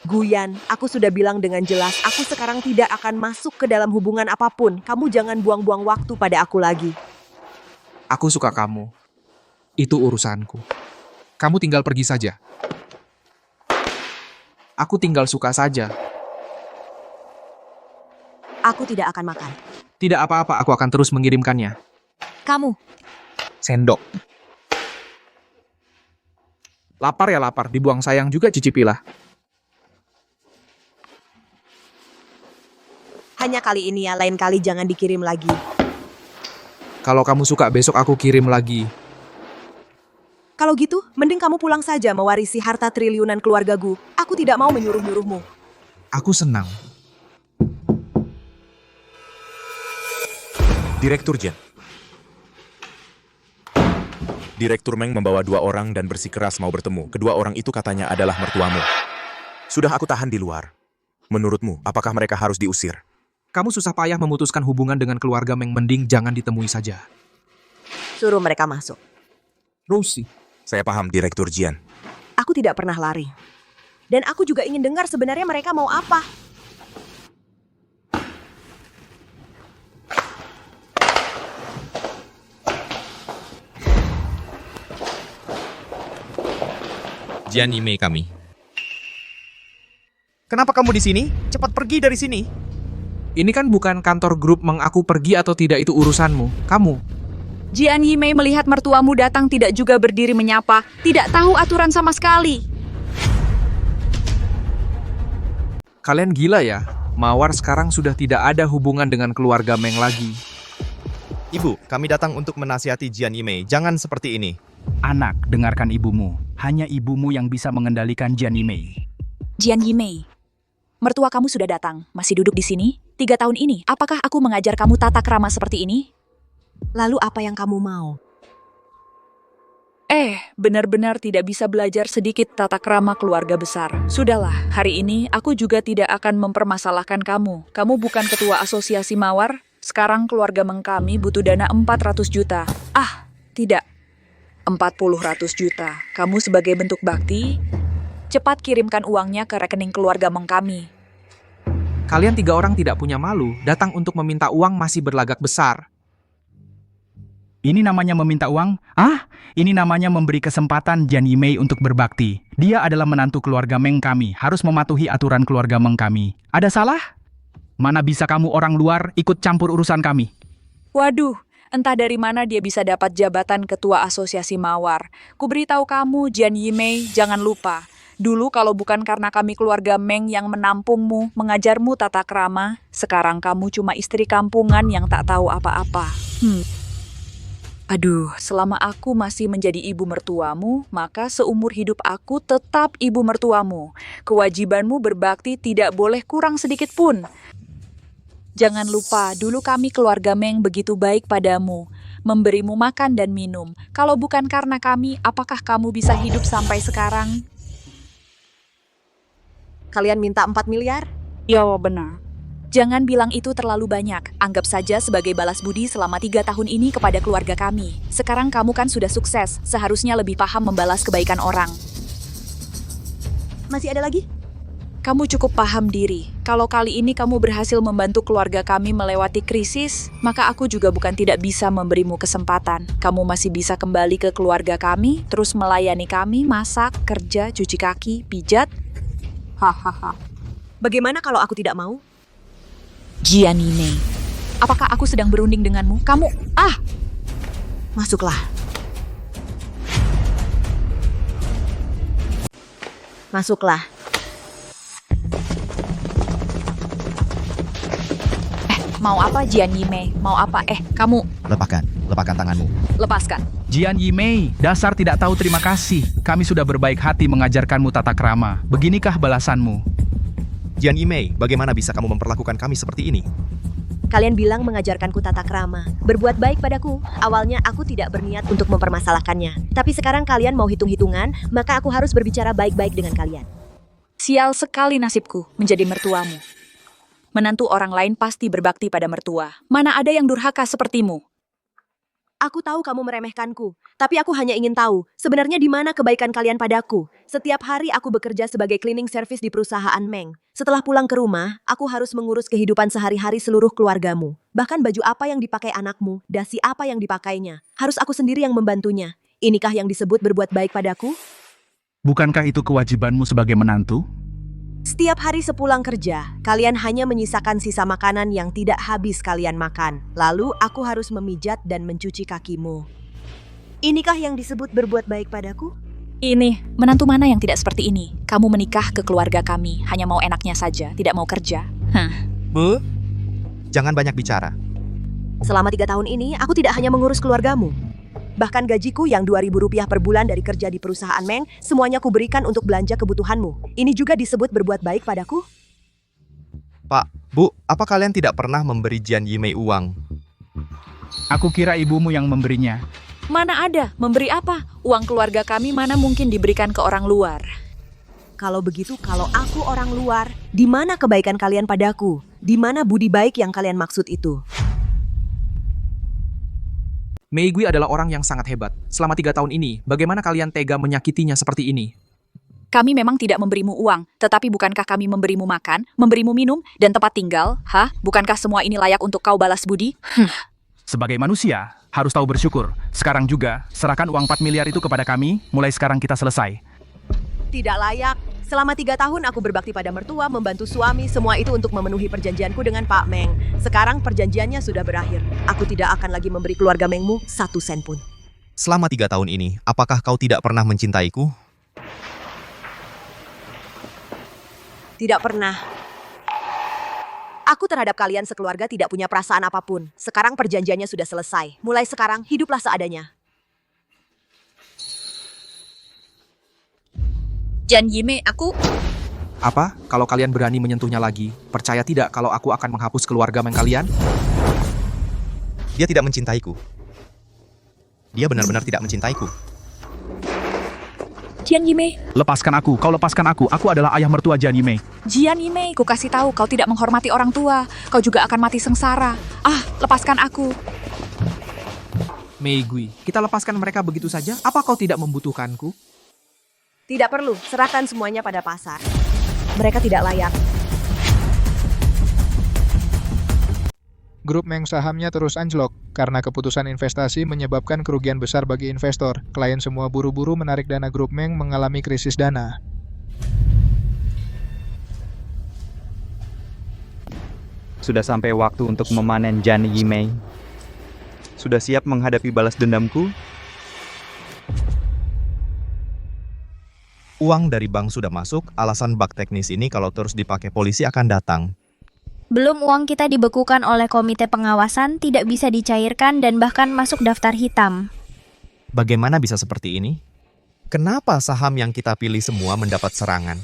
Guyan, aku sudah bilang dengan jelas, aku sekarang tidak akan masuk ke dalam hubungan apapun. Kamu jangan buang-buang waktu pada aku lagi. Aku suka kamu. Itu urusanku. Kamu tinggal pergi saja. Aku tinggal suka saja. Aku tidak akan makan. Tidak apa-apa, aku akan terus mengirimkannya. Kamu. Sendok. Lapar ya lapar, dibuang sayang juga, cicipilah. Hanya kali ini ya, lain kali jangan dikirim lagi. Kalau kamu suka, besok aku kirim lagi. Kalau gitu, mending kamu pulang saja mewarisi harta triliunan keluargaku. Aku tidak mau menyuruh-nyuruhmu. Aku senang. Direktur Jian. Direktur Meng membawa 2 orang dan bersikeras mau bertemu. Kedua orang itu katanya adalah mertuamu. Sudah aku tahan di luar. Menurutmu, apakah mereka harus diusir? Kamu susah payah memutuskan hubungan dengan keluarga Meng, mending jangan ditemui saja. Suruh mereka masuk. Rosie. Saya paham, Direktur Jian. Aku tidak pernah lari. Dan aku juga ingin dengar sebenarnya mereka mau apa. Jian Yimei kami. Kenapa kamu di sini? Cepat pergi dari sini. Ini kan bukan kantor grup Meng, aku pergi atau tidak itu urusanmu. Kamu. Jian Yimei melihat mertuamu datang tidak juga berdiri menyapa, tidak tahu aturan sama sekali. Kalian gila ya? Mawar sekarang sudah tidak ada hubungan dengan keluarga Meng lagi. Ibu, kami datang untuk menasihati Jian Yimei. Jangan seperti ini. Anak, dengarkan ibumu. Hanya ibumu yang bisa mengendalikan Jian Yimei. Jian Yimei, mertua kamu sudah datang, masih duduk di sini? 3 tahun ini, apakah aku mengajar kamu tata krama seperti ini? Lalu apa yang kamu mau? Benar-benar tidak bisa belajar sedikit tata krama keluarga besar. Sudahlah, hari ini aku juga tidak akan mempermasalahkan kamu. Kamu bukan ketua asosiasi Mawar. Sekarang keluarga Meng kami butuh dana 400 juta. Tidak. 400 juta. Kamu sebagai bentuk bakti, cepat kirimkan uangnya ke rekening keluarga Meng kami. Kalian 3 orang tidak punya malu, datang untuk meminta uang masih berlagak besar. Ini namanya meminta uang? Ini namanya memberi kesempatan Jian Yimei untuk berbakti. Dia adalah menantu keluarga Meng kami, harus mematuhi aturan keluarga Meng kami. Ada salah? Mana bisa kamu orang luar ikut campur urusan kami? Waduh, entah dari mana dia bisa dapat jabatan ketua asosiasi Mawar. Kuberitahu kamu, Jian Yimei, jangan lupa. Dulu kalau bukan karena kami keluarga Meng yang menampungmu, mengajarmu tata krama, sekarang kamu cuma istri kampungan yang tak tahu apa-apa. Aduh, selama aku masih menjadi ibu mertuamu, maka seumur hidup aku tetap ibu mertuamu. Kewajibanmu berbakti tidak boleh kurang sedikit pun. Jangan lupa, dulu kami keluarga Meng begitu baik padamu, memberimu makan dan minum. Kalau bukan karena kami, apakah kamu bisa hidup sampai sekarang? Kalian minta 4 miliar? Ya, benar. Jangan bilang itu terlalu banyak. Anggap saja sebagai balas budi selama 3 tahun ini kepada keluarga kami. Sekarang kamu kan sudah sukses, seharusnya lebih paham membalas kebaikan orang. Masih ada lagi? kamu cukup paham diri. Kalau kali ini kamu berhasil membantu keluarga kami melewati krisis, maka aku juga bukan tidak bisa memberimu kesempatan. Kamu masih bisa kembali ke keluarga kami, terus melayani kami, masak, kerja, cuci kaki, pijat. Hahaha. Bagaimana kalau aku tidak mau? Gianni Mei, apakah aku sedang berunding denganmu? Kamu, Masuklah. Masuklah. mau apa Gianni Mei? Mau apa? Kamu, Lepaskan tanganmu. lepaskan. Jian Yimei, dasar tidak tahu terima kasih. Kami sudah berbaik hati mengajarkanmu tata krama. Beginikah balasanmu? Jian Yimei, bagaimana bisa kamu memperlakukan kami seperti ini? Kalian bilang mengajarkanku tata krama, berbuat baik padaku. Awalnya aku tidak berniat untuk mempermasalahkannya. Tapi sekarang kalian mau hitung-hitungan, maka aku harus berbicara baik-baik dengan kalian. Sial sekali nasibku menjadi mertuamu. Menantu orang lain pasti berbakti pada mertua. Mana ada yang durhaka sepertimu? Aku tahu kamu meremehkanku, tapi aku hanya ingin tahu, sebenarnya di mana kebaikan kalian padaku. Setiap hari aku bekerja sebagai cleaning service di perusahaan Meng. Setelah pulang ke rumah, aku harus mengurus kehidupan sehari-hari seluruh keluargamu. Bahkan baju apa yang dipakai anakmu, dasi apa yang dipakainya, harus aku sendiri yang membantunya. Inikah yang disebut berbuat baik padaku? Bukankah itu kewajibanmu sebagai menantu? Setiap hari sepulang kerja, kalian hanya menyisakan sisa makanan yang tidak habis kalian makan. Lalu aku harus memijat dan mencuci kakimu. Inikah yang disebut berbuat baik padaku? Ini, menantu mana yang tidak seperti ini? Kamu menikah ke keluarga kami, hanya mau enaknya saja, tidak mau kerja. Bu, jangan banyak bicara. Selama 3 tahun ini, aku tidak hanya mengurus keluargamu. Bahkan gajiku yang Rp2.000 per bulan dari kerja di perusahaan Meng, semuanya kuberikan untuk belanja kebutuhanmu. Ini juga disebut berbuat baik padaku? Pak, Bu, apa kalian tidak pernah memberi Jian Yimei uang? Aku kira ibumu yang memberinya. Mana ada, memberi apa? Uang keluarga kami mana mungkin diberikan ke orang luar. Kalau begitu, kalau aku orang luar, di mana kebaikan kalian padaku? Di mana budi baik yang kalian maksud itu? Mei Gui adalah orang yang sangat hebat. Selama 3 tahun ini, bagaimana kalian tega menyakitinya seperti ini? Kami memang tidak memberimu uang, tetapi bukankah kami memberimu makan, memberimu minum, dan tempat tinggal? Bukankah semua ini layak untuk kau balas budi? Sebagai manusia, harus tahu bersyukur. Sekarang juga, serahkan uang 4 miliar itu kepada kami, mulai sekarang kita selesai. Tidak layak. Selama 3 tahun aku berbakti pada mertua, membantu suami, semua itu untuk memenuhi perjanjianku dengan Pak Meng. Sekarang perjanjiannya sudah berakhir. Aku tidak akan lagi memberi keluarga Mengmu 1 sen pun. Selama 3 tahun ini, apakah kau tidak pernah mencintaiku? Tidak pernah. Aku terhadap kalian sekeluarga tidak punya perasaan apapun. Sekarang perjanjiannya sudah selesai. Mulai sekarang, hiduplah seadanya. Jian Yimei, aku... Apa? Kalau kalian berani menyentuhnya lagi, percaya tidak kalau aku akan menghapus keluarga Meng kalian? Dia tidak mencintaiku. Dia benar-benar tidak mencintaiku. Jian Yimei. Lepaskan aku, kau lepaskan aku. Aku adalah ayah mertua Jian Yimei. Jian Yimei, ku kasih tahu kau tidak menghormati orang tua. Kau juga akan mati sengsara. Lepaskan aku. Mei Gui, kita lepaskan mereka begitu saja? Apa kau tidak membutuhkanku? Tidak perlu, serahkan semuanya pada pasar. Mereka tidak layak. Grup Meng sahamnya terus anjlok karena keputusan investasi menyebabkan kerugian besar bagi investor. Klien semua buru-buru menarik dana Grup Meng mengalami krisis dana. Sudah sampai waktu untuk memanen Jian Yimei. Sudah siap menghadapi balas dendamku? Uang dari bank sudah masuk, alasan bug teknis ini kalau terus dipakai polisi akan datang. Belum uang kita dibekukan oleh komite pengawasan, tidak bisa dicairkan dan bahkan masuk daftar hitam. Bagaimana bisa seperti ini? Kenapa saham yang kita pilih semua mendapat serangan?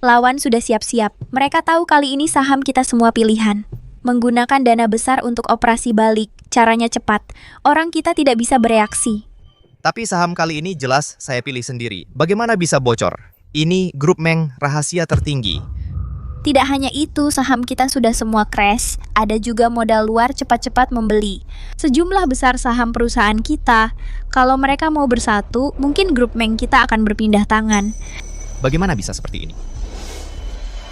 Lawan sudah siap-siap. Mereka tahu kali ini saham kita semua pilihan. Menggunakan dana besar untuk operasi balik, caranya cepat. Orang kita tidak bisa bereaksi. Tapi saham kali ini jelas saya pilih sendiri. Bagaimana bisa bocor? Ini Grup Meng rahasia tertinggi. Tidak hanya itu, saham kita sudah semua crash. Ada juga modal luar cepat-cepat membeli. Sejumlah besar saham perusahaan kita. Kalau mereka mau bersatu, mungkin Grup Meng kita akan berpindah tangan. Bagaimana bisa seperti ini?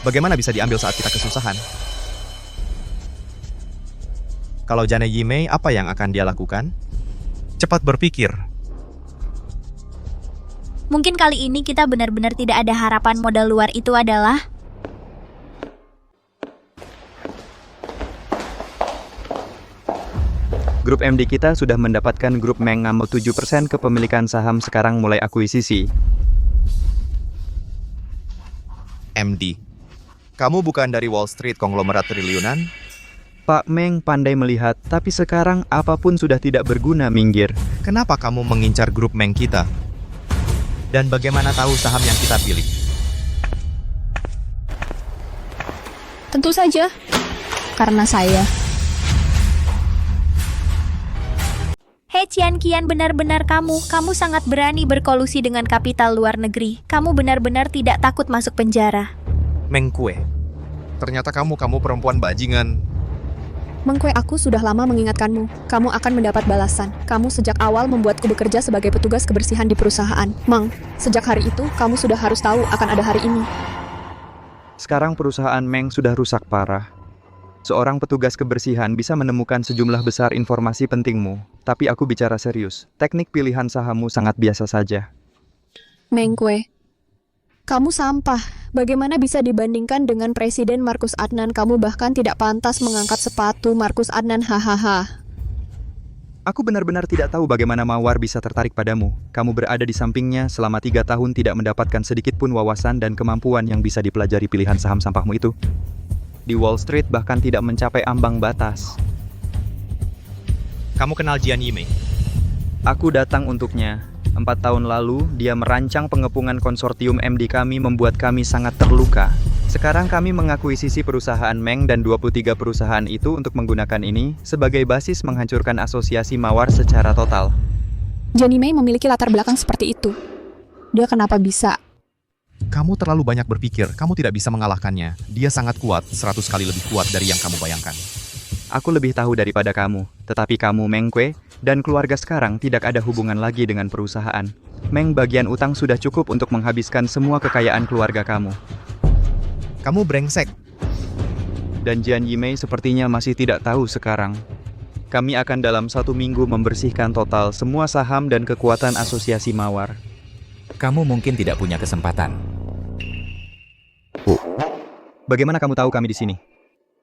Bagaimana bisa diambil saat kita kesusahan? Kalau Jane Yimei, apa yang akan dia lakukan? Cepat berpikir. Mungkin kali ini kita benar-benar tidak ada harapan. Modal luar itu adalah... Grup MD kita sudah mendapatkan grup Meng ngambil 7% kepemilikan saham, sekarang mulai akuisisi. MD, kamu bukan dari Wall Street konglomerat triliunan? Pak Meng pandai melihat, tapi sekarang apapun sudah tidak berguna, minggir. Kenapa kamu mengincar grup Meng kita? Dan bagaimana tahu saham yang kita pilih? Tentu saja, karena saya. Hei Cian Qian, benar-benar kamu sangat berani berkolusi dengan kapital luar negeri. Kamu benar-benar tidak takut masuk penjara. Meng Kue, ternyata kamu perempuan bajingan. Meng Kue, aku sudah lama mengingatkanmu. Kamu akan mendapat balasan. Kamu sejak awal membuatku bekerja sebagai petugas kebersihan di perusahaan. Meng, sejak hari itu, kamu sudah harus tahu akan ada hari ini. Sekarang perusahaan Meng sudah rusak parah. Seorang petugas kebersihan bisa menemukan sejumlah besar informasi pentingmu. Tapi aku bicara serius, teknik pilihan sahammu sangat biasa saja. Meng Kue, kamu sampah. Bagaimana bisa dibandingkan dengan Presiden Markus Adnan? Kamu bahkan tidak pantas mengangkat sepatu Markus Adnan, hahaha. Aku benar-benar tidak tahu bagaimana Mawar bisa tertarik padamu. Kamu berada di sampingnya selama 3 tahun tidak mendapatkan sedikit pun wawasan dan kemampuan yang bisa dipelajari pilihan saham sampahmu itu. Di Wall Street bahkan tidak mencapai ambang batas. Kamu kenal Jian Yimei? Aku datang untuknya. 4 tahun lalu, dia merancang pengepungan konsortium MD kami, membuat kami sangat terluka. Sekarang kami mengakuisisi perusahaan Meng dan 23 perusahaan itu untuk menggunakan ini sebagai basis menghancurkan asosiasi Mawar secara total. Jian Yimei memiliki latar belakang seperti itu. Dia kenapa bisa? Kamu terlalu banyak berpikir, kamu tidak bisa mengalahkannya. Dia sangat kuat, 100 kali lebih kuat dari yang kamu bayangkan. Aku lebih tahu daripada kamu, tetapi kamu Meng Kue dan keluarga sekarang tidak ada hubungan lagi dengan perusahaan. Meng bagian utang sudah cukup untuk menghabiskan semua kekayaan keluarga kamu. Kamu brengsek. Dan Jian Yimei sepertinya masih tidak tahu sekarang. Kami akan dalam 1 minggu membersihkan total semua saham dan kekuatan asosiasi Mawar. Kamu mungkin tidak punya kesempatan. Bagaimana kamu tahu kami di sini?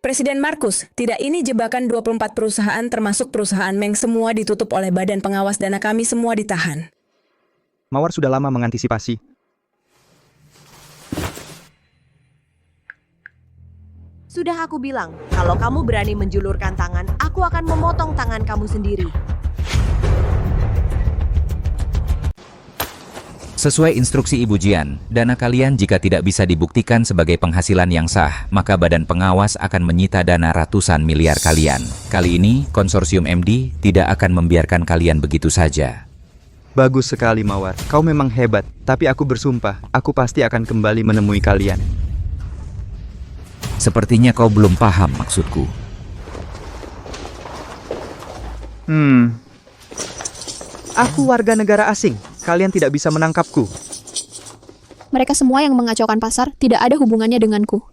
Presiden Markus, tidak ini jebakan 24 perusahaan termasuk perusahaan Meng, semua ditutup oleh badan pengawas dana, kami semua ditahan. Mawar sudah lama mengantisipasi. Sudah aku bilang, kalau kamu berani menjulurkan tangan, aku akan memotong tangan kamu sendiri. Sesuai instruksi Ibu Jian, dana kalian jika tidak bisa dibuktikan sebagai penghasilan yang sah, maka badan pengawas akan menyita dana ratusan miliar kalian. Kali ini, konsorsium MD tidak akan membiarkan kalian begitu saja. Bagus sekali Mawar, kau memang hebat, tapi aku bersumpah, aku pasti akan kembali menemui kalian. Sepertinya kau belum paham maksudku. Aku warga negara asing. Kalian tidak bisa menangkapku. Mereka semua yang mengacaukan pasar tidak ada hubungannya denganku.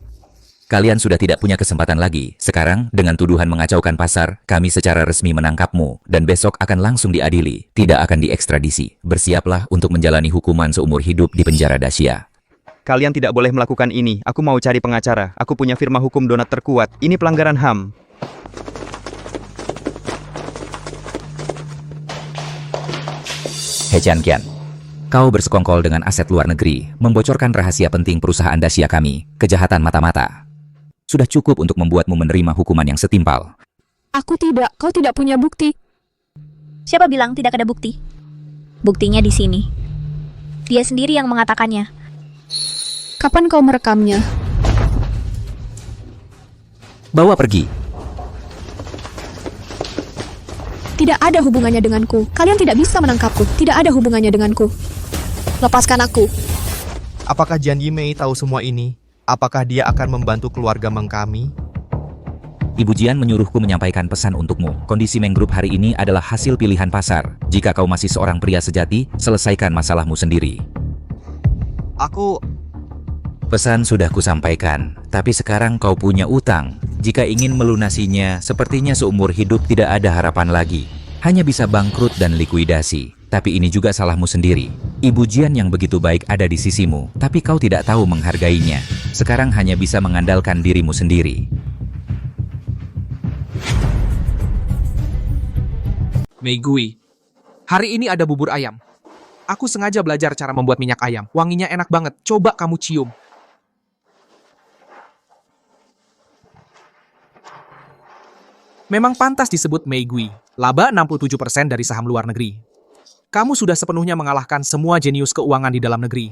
Kalian sudah tidak punya kesempatan lagi. Sekarang, dengan tuduhan mengacaukan pasar, kami secara resmi menangkapmu, dan besok akan langsung diadili, tidak akan diekstradisi. Bersiaplah untuk menjalani hukuman seumur hidup di penjara Dacia. Kalian tidak boleh melakukan ini. Aku mau cari pengacara. Aku punya firma hukum donat terkuat. Ini pelanggaran HAM. Hei Cian Qian, kau bersekongkol dengan aset luar negeri, membocorkan rahasia penting perusahaan Dacia kami, kejahatan mata-mata. Sudah cukup untuk membuatmu menerima hukuman yang setimpal. Aku tidak, kau tidak punya bukti. Siapa bilang tidak ada bukti? Buktinya di sini. Dia sendiri yang mengatakannya. Kapan kau merekamnya? Bawa pergi. Tidak ada hubungannya denganku. Kalian tidak bisa menangkapku. Tidak ada hubungannya denganku. Lepaskan aku. Apakah Jian Yimei tahu semua ini? Apakah dia akan membantu keluarga Meng kami? Ibu Jian menyuruhku menyampaikan pesan untukmu. Kondisi Meng Group hari ini adalah hasil pilihan pasar. Jika kau masih seorang pria sejati, selesaikan masalahmu sendiri. Pesan sudah kusampaikan, tapi sekarang kau punya utang. Jika ingin melunasinya, sepertinya seumur hidup tidak ada harapan lagi. Hanya bisa bangkrut dan likuidasi. Tapi ini juga salahmu sendiri. Ibu Jian yang begitu baik ada di sisimu, tapi kau tidak tahu menghargainya. Sekarang hanya bisa mengandalkan dirimu sendiri. Mei Gui, hari ini ada bubur ayam. Aku sengaja belajar cara membuat minyak ayam. Wanginya enak banget. Coba kamu cium. Memang pantas disebut Mei Gui. Laba 67% dari saham luar negeri. Kamu sudah sepenuhnya mengalahkan semua jenius keuangan di dalam negeri.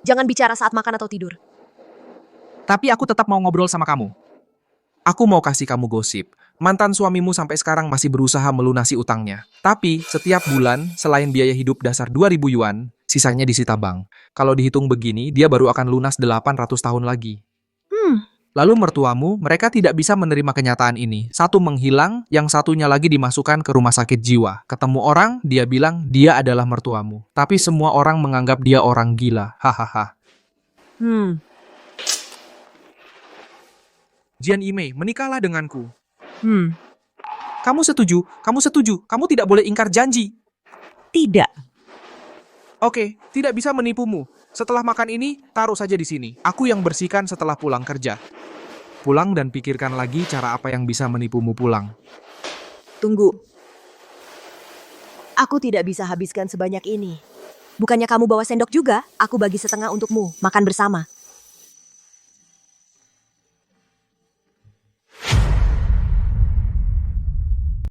Jangan bicara saat makan atau tidur. Tapi aku tetap mau ngobrol sama kamu. Aku mau kasih kamu gosip. Mantan suamimu sampai sekarang masih berusaha melunasi utangnya. Tapi setiap bulan, selain biaya hidup dasar 2.000 yuan, sisanya disita bank. Kalau dihitung begini, dia baru akan lunas 800 tahun lagi. Lalu mertuamu, mereka tidak bisa menerima kenyataan ini. Satu menghilang, yang satunya lagi dimasukkan ke rumah sakit jiwa. Ketemu orang, dia bilang dia adalah mertuamu. Tapi semua orang menganggap dia orang gila. Hahaha. Jian Yimei, menikahlah denganku. Kamu setuju? Kamu setuju? Kamu tidak boleh ingkar janji. Tidak. Oke, tidak bisa menipumu. Setelah makan ini, taruh saja di sini. Aku yang bersihkan setelah pulang kerja. Pulang dan pikirkan lagi cara apa yang bisa menipumu pulang. Tunggu. Aku tidak bisa habiskan sebanyak ini. Bukannya kamu bawa sendok juga? Aku bagi setengah untukmu. Makan bersama.